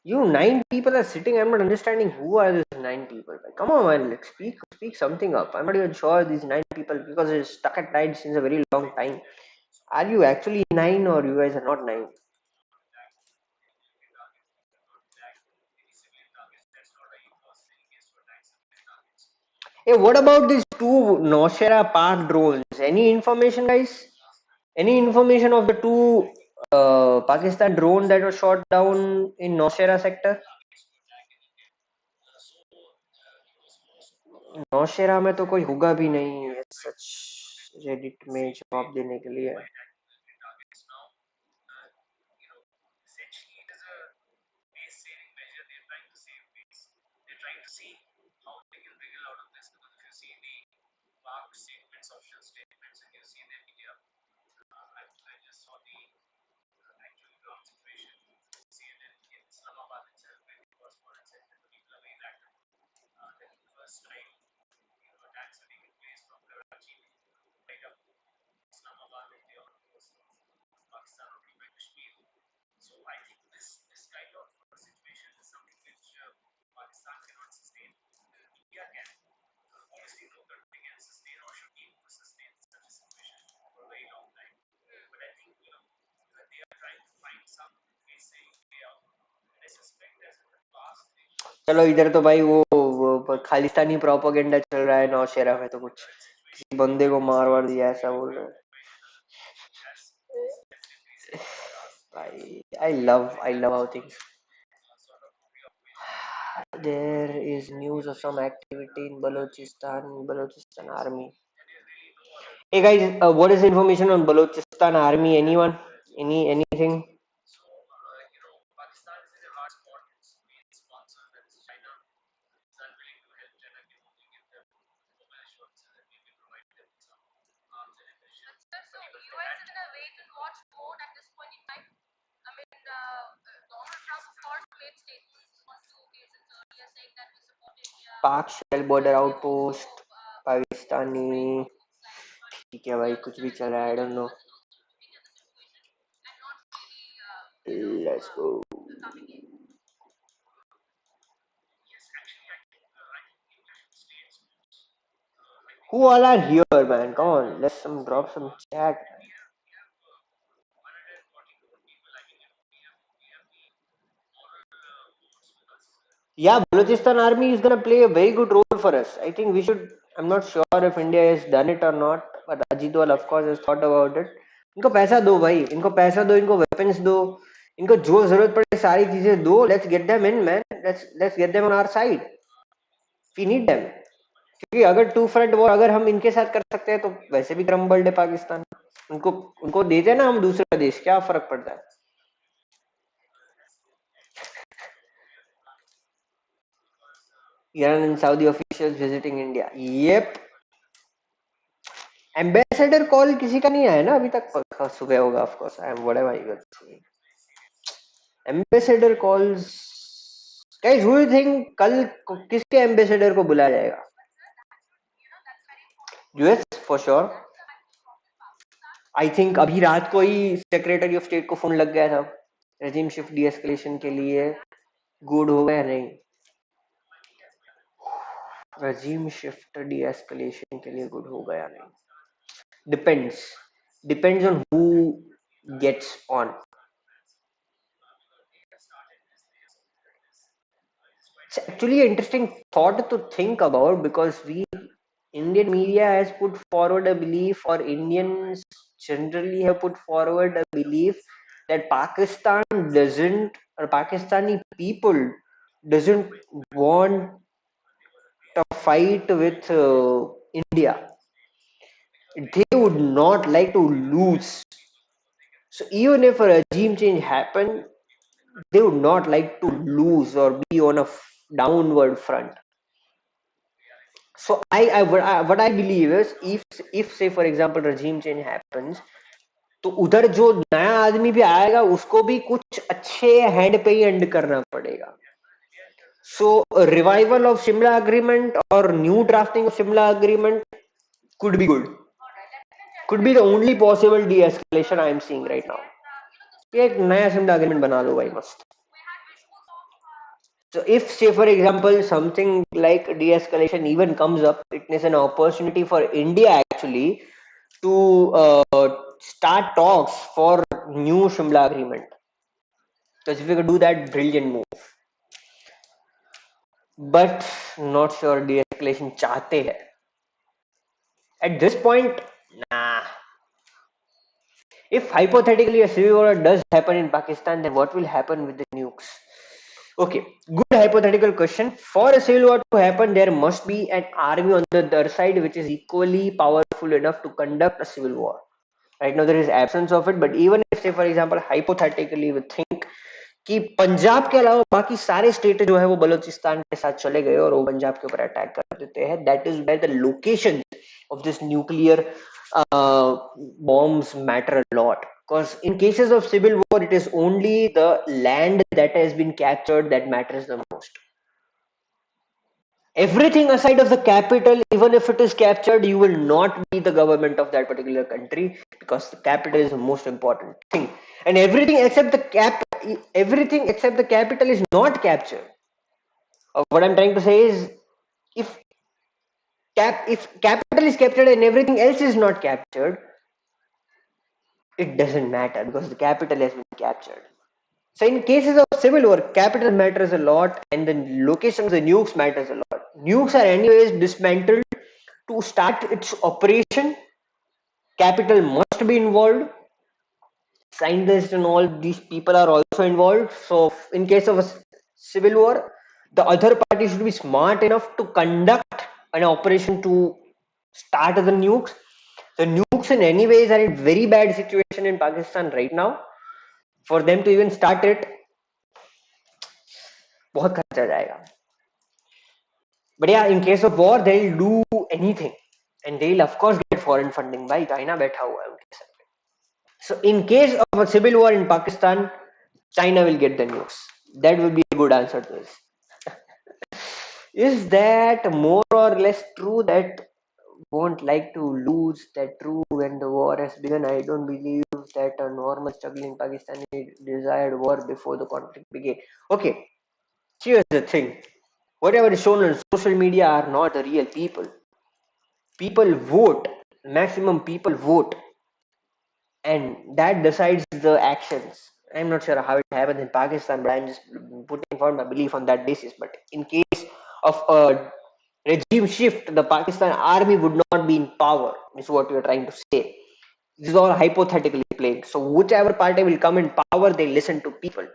You 9 people are sitting. I'm not understanding who are these 9 people. Like, come on, man, like speak something up. I'm not even sure these 9 people because it's stuck at night since a very long time. Are you actually 9 or you guys are not 9? Hey, what about these 2 Nowshera Park drones? Any information, guys? Any information of the 2 Pakistan drone that was shot down in Nowshera sector? Nowshera में तो कोई होगा भी नहीं सच Reddit में जवाब देने के लिए. चलो इधर तो भाई वो खालिस्तानी प्रोपोगेंडा चल रहा है नौशेरा में, तो कुछ किसी बंदे को मार वार दिया ऐसा बोल रहे हैं भाई. I love how things. There is news of some activity in Balochistan army. Hey guys, what is the information on Balochistan army? Anyone? Anything? पाक शेल बॉर्डर आउटपोस्ट पाकिस्तानी. ठीक है भाई, कुछ भी चल रहा है, I don't know. Let's go. Who all are here, man? Come on, let's drop some chat. Yeah, Balochistan army is gonna play a very good role for us. I think we should. I'm not sure if India has done it or not, but Ajitwal of course has thought about it. इनको पैसा दो भाई, इनको पैसा दो, इनको weapons दो, इनको जो जरूरत पड़े सारी चीजें दो. Let's get them in, man. Let's get them on our side. We need them. क्योंकि अगर टू फ्रंट वॉर अगर हम इनके साथ कर सकते हैं तो वैसे भी क्रम्बल्ड है पाकिस्तान. उनको उनको देते हैं ना हम दूसरा देश, क्या फर्क पड़ता है. Iran and Saudi officials visiting India. Yep. Ambassador call किसी का नहीं आया ना अभी तक. सुबह होगा of course. I am whatever you are saying. Ambassador calls. Guys who you think कल किसके एम्बेसडर को बुलाया जाएगा? US for sure. I think अभी रात को ही सेक्रेटरी ऑफ स्टेट को फोन लग गया था रेजिम शिफ्ट डी एस्केलेशन के लिए. गुड हो गया नहीं? रेजिम शिफ्ट डी एस्केलेशन के लिए गुड हो गया नहीं? Depends on who gets on. It's actually an interesting thought to think about because Indian media has put forward a belief, or Indians generally have put forward a belief that Pakistan doesn't, or Pakistani people doesn't want a fight with India. They would not like to lose. So even if a regime change happened, they would not like to lose or be on a downward front. So what I believe is if say for example regime change happens, तो उधर जो नया आदमी भी आएगा उसको भी कुछ अच्छे हैंड पे ही एंड करना पड़ेगा. So revival of Shimla agreement or new drafting of Shimla agreement could be good. Could be the only possible de-escalation I am seeing right now. एक नया Shimla agreement बना लो भाई मस्त. So if say for example something like de-escalation even comes up, it is an opportunity for India actually to start talks for new Shimla agreement. Because if we could do that, brilliant move. But not sure de-escalation चाहते हैं. At this point, nah. If hypothetically a civil war does happen in Pakistan, then what will happen with the nukes? Okay, good hypothetical question. For a civil war to happen, there must be an army on the other side which is equally powerful enough to conduct a civil war. Right now there is absence of it, but even if say for example hypothetically we think कि पंजाब के अलावा बाकी सारे state जो है वो बलूचिस्तान के साथ चले गए और वो पंजाब के ऊपर अटैक कर देते हैं, that is where the location of this nuclear bombs matter a lot. Because in cases of civil war, it is only the land that has been captured that matters the most. Everything aside of the capital, even if it is captured, you will not be the government of that particular country because the capital is the most important thing. And everything except the capital is not captured. What I'm trying to say is, if capital is captured and everything else is not captured, it doesn't matter because the capital has been captured. So in cases of civil war, capital matters a lot and the location of the nukes matters a lot. Nukes are anyways dismantled. To start its operation, capital must be involved. Scientists and all these people are also involved. So in case of a civil war, the other party should be smart enough to conduct an operation to start the nukes. The nukes in any ways are in very bad situation in Pakistan right now. For them to even start it, बहुत खर्चा जाएगा. But yeah, in case of war, they'll do anything, and they'll of course get foreign funding. भाई China बैठा हुआ है उनके साथ. So in case of a civil war in Pakistan, China will get the nukes. That would be a good answer to this. Is that more or less true that won't like to lose that true when the war has begun? I don't believe that a normal struggling Pakistani desired war before the conflict began. Okay, here's the thing. Whatever is shown on social media are not the real people. People vote, maximum people vote, and that decides the actions. I'm not sure how it happens in Pakistan, but I'm just putting forward my belief on that basis. But in case of a regime shift, the Pakistan army would not be in power, is what you're trying to say. This is all hypothetically playing. So whichever party will come in power, they listen to people.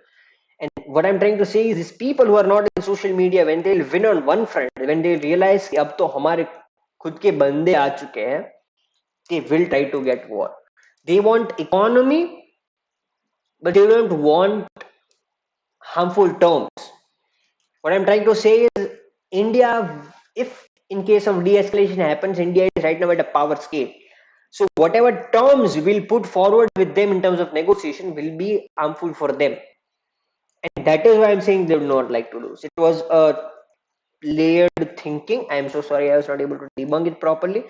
And what I'm trying to say is these people who are not in social media, when they'll win on one front, when they realize कि अब तो हमारे खुद के बंदे आ चुके हैं, they will try to get war. They want economy, but they don't want harmful terms. What I'm trying to say is India, if in case of de-escalation happens, India is right now at a power scale. So whatever terms we'll put forward with them in terms of negotiation will be harmful for them. And that is why I'm saying they would not like to lose. It was a layered thinking. I'm so sorry I was not able to debunk it properly.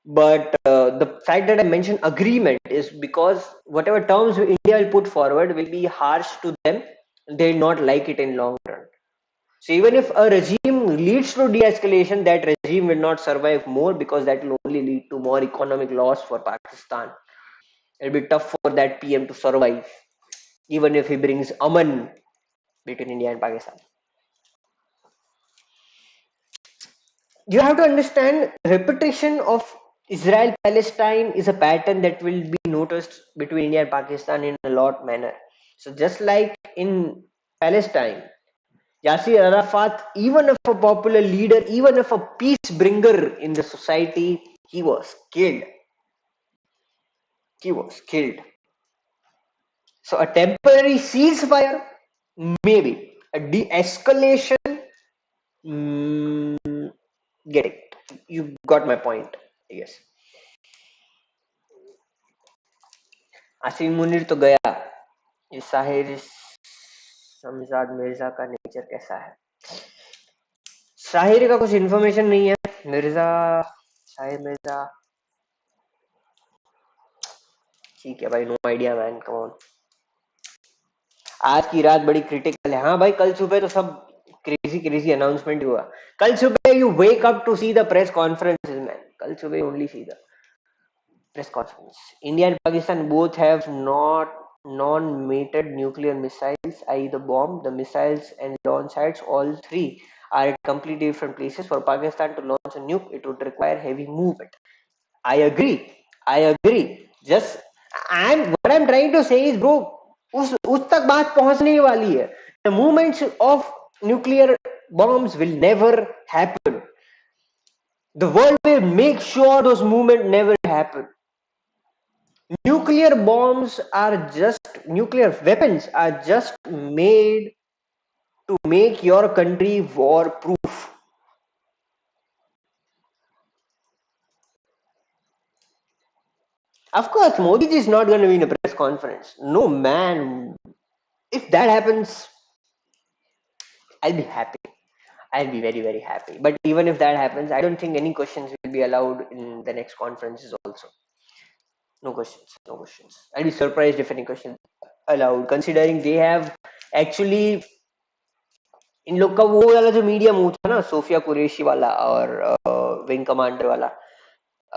But the fact that I mentioned agreement is because whatever terms India will put forward will be harsh to them. They'll not like it in long run. So even if a regime leads to de-escalation, that regime will not survive more because that will only lead to more economic loss for Pakistan. It'll be tough for that PM to survive, even if he brings aman between India and Pakistan. You have to understand repetition of Israel Palestine is a pattern that will be noticed between India and Pakistan in a lot manner. So just like in Palestine, Yasser Arafat, even if a popular leader, even if a peace bringer in the society, he was killed. He was killed. So a temporary ceasefire, maybe. A de-escalation, get it. You got my point, I guess. Asim Munir तो गया. ये साहिर शमजाद मिर्जा का nature कैसा है? साहिर का कुछ information नहीं है. मिर्जा, साहिर मिर्जा, ठीक है भाई, no idea man, come on. आज की रात बड़ी क्रिटिकल है. हाँ भाई, कल सुबह तो सब क्रेजी क्रेजी अनाउंसमेंट हुआ. कल सुबह you wake up to see the press conferences man. कल सुबह only see the press conference. India and Pakistan both have not non-mated nuclear missiles, i.e. the bomb, the missiles and launch sites, all three are at completely different places. For Pakistan to launch a nuke, it would require heavy movement. I agree. Just what I'm trying to say is, bro, उस तक बात पहुंचने वाली है. The movements of nuclear bombs will never happen. The world will make sure those movements never happen. Nuclear weapons are just made to make your country war proof. Of course, Modi ji is not going to be in a press conference. No, man. If that happens, I'll be happy. I'll be very, very happy. But even if that happens, I don't think any questions will be allowed in the next conferences also. No questions. I'll be surprised if any questions allowed, considering they have actually, इन लोग का वो वाला जो media move था ना, Sophia Qureshi वाला और wing commander वाला,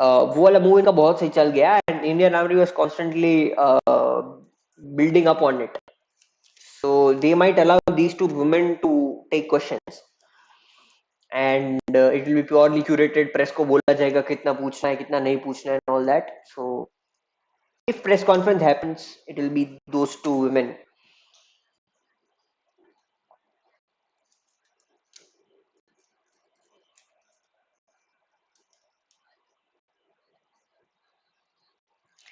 वो वाला मूव इनका बहुत सही चल गया. And Indian army was constantly building up on it. So they might allow these two women to take questions and it will be purely curated. Press को बोला जाएगा कितना पूछना है, कितना नहीं पूछना है, and all that. So if press conference happens, it will B those two women.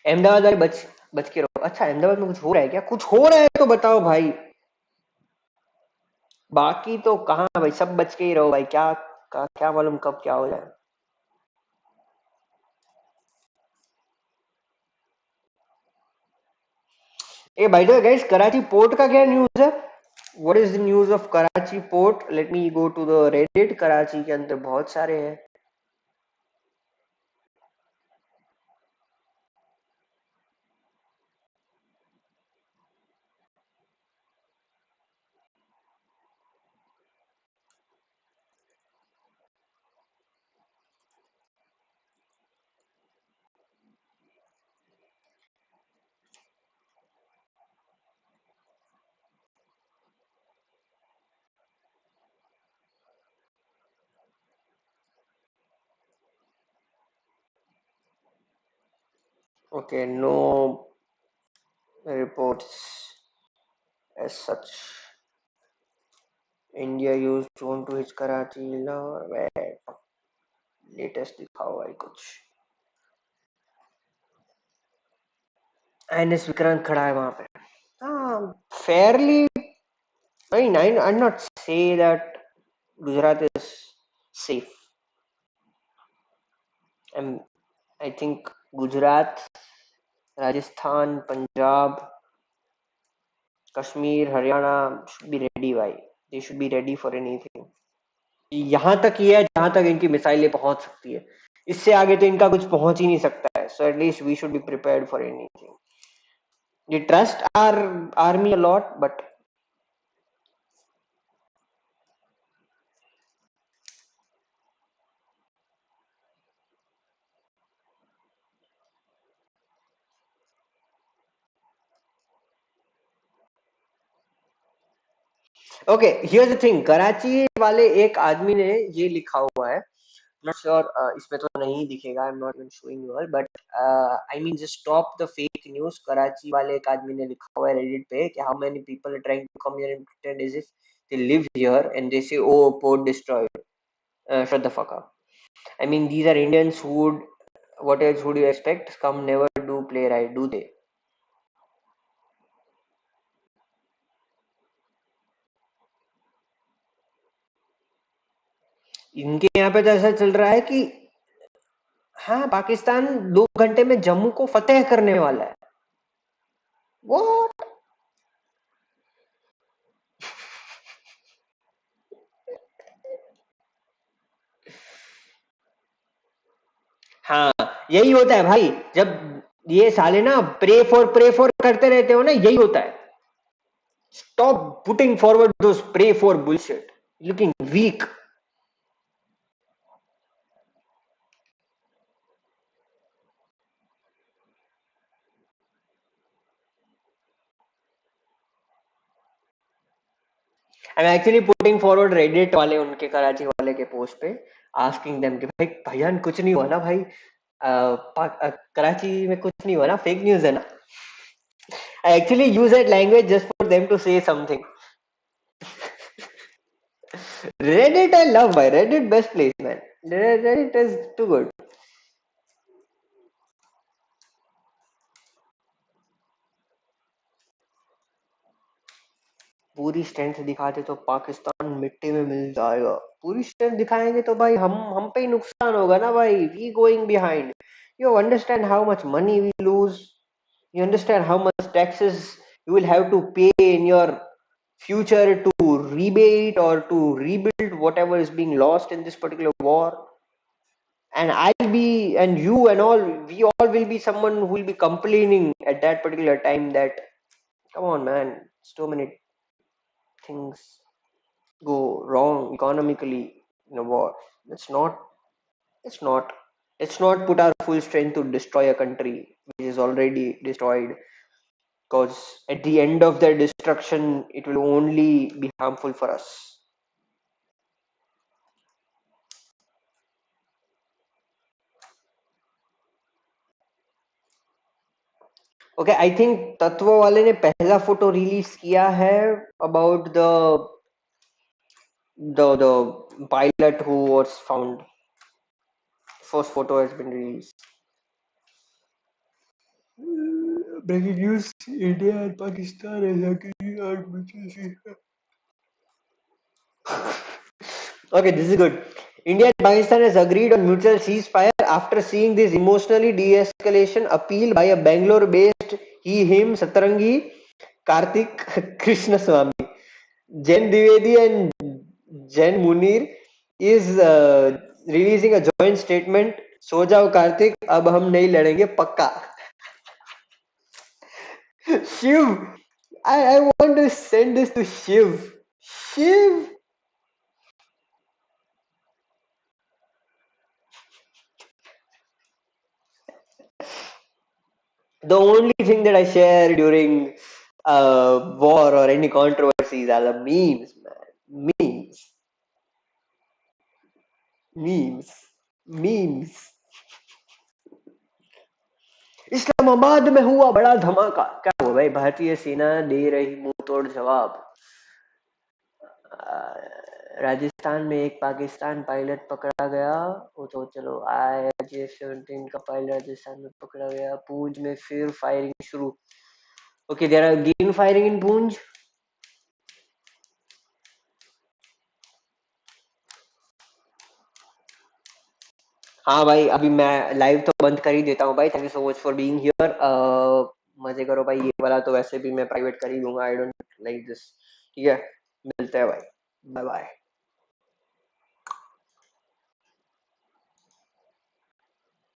Ahmedabad वाले बच के रहो. अच्छा, अहमदाबाद में कुछ हो रहा है क्या? कुछ हो रहा है तो बताओ भाई. बाकी तो कहाँ भाई, सब बच के ही रहो भाई. क्या मालूम कब क्या हो जाए. ए भाई द गाइस, कराची पोर्ट का क्या न्यूज़ है? What is the news of Karachi port? Let me go to the Reddit. Karachi के अंदर बहुत सारे हैं. Okay, no reports as such. India used drone to hit Karachi. Latest दिखाओ भाई कुछ. एनएस विक्रांत खड़ा है वहां पे. हाँ, fairly. I mean, I'd not say that Gujarat is safe. I think Gujarat, Rajasthan, Punjab, Kashmir, Haryana should be ready. Why? They should be ready for anything. यहाँ तक ही है जहां तक इनकी मिसाइलें पहुंच सकती है. इससे आगे तो इनका कुछ पहुंच ही नहीं सकता है. So at least we should be prepared for anything. We trust our army a lot, but okay, here's the thing. Karachi वाले एक आदमी ने ये लिखा हुआ है. नॉट श्योर, इसमें तो नहीं दिखेगा. आई am not even showing you all, but I mean just stop the fake news. Karachi वाले एक आदमी ने लिखा हुआ है रेडिट पे कि how many people are trying to come here and pretend as if they live here and they say oh port destroyed. Shut the fuck up. I mean, these are Indians who would, what else would you expect? Scum never do play right, do they? इनके यहाँ पे तो ऐसा चल रहा है कि हाँ, पाकिस्तान 2 घंटे में जम्मू को फतेह करने वाला है. What? हाँ, यही होता है भाई. जब ये साले ना प्रे फॉर करते रहते हो ना, यही होता है. Stop putting forward those pray for bullshit. Looking weak. I am actually putting forward Reddit वाले उनके कराची वाले के पोस्ट पे, आस्किंग देम कि भाई भाईजान कुछ नहीं हुआ ना भाई. कराची में कुछ नहीं हुआ ना, फेक न्यूज है ना. I actually use that language just for them to say something. Reddit I love, by Reddit best place, man. Reddit is too good. पूरी स्ट्रेंथ दिखाते तो पाकिस्तान मिट्टी में मिल जाएगा. पूरी स्ट्रेंथ दिखाएंगे तो भाई हम पे ही नुकसान होगा ना भाई. We going behind. You understand how much money we lose? You understand how much taxes you will have to pay in your future to rebate or to rebuild whatever is being lost in this particular war? And I'll be, and you and all, we all will be someone who will be complaining at that particular time that, come on, man, so many things go wrong economically in a war. Let's not, let's not, let's not put our full strength to destroy a country which is already destroyed. Because at the end of their destruction, it will only be harmful for us. Okay, I think तत्व वाले ने पहला photo release किया है about the pilot who was found. First photo has been released. Breaking news: India and Pakistan is agreeing on mutual ceasefire. Okay, this is good. India and Pakistan has agreed on mutual ceasefire after seeing this emotionally de-escalation appeal by a Bangalore-based he/him Satarangi Karthik Krishnaswamy. Jen Dwivedi and Jen Munir is releasing a joint statement. सो जाओ कार्तिक, अब हम नहीं लड़ेंगे पक्का. Shiv, I want to send this to Shiv. Shiv, the only thing that I share during war or any controversies are the memes, man. Memes. Memes. Memes. Islamabad में हुआ बड़ा धमाका। क्या हुआ भाई? भारतीय सेना दे रही मुंह तोड़ जवाब। राजस्थान में एक पाकिस्तान पायलट पकड़ा गया। वो तो चलो IJ-17 का पायलट राजस्थान में पकड़ा गया। पूंछ में फिर फायरिंग शुरू। Okay, there are again firing in Poonch. हाँ भाई, अभी मैं लाइव तो बंद कर ही देता हूँ भाई। Thank you so much for being here. मजे करो भाई। ये वाला तो वैसे भी मैं प्राइवेट कर ही दूंगा। I don't like this. ठीक है, मिलते हैं भाई। Bye bye.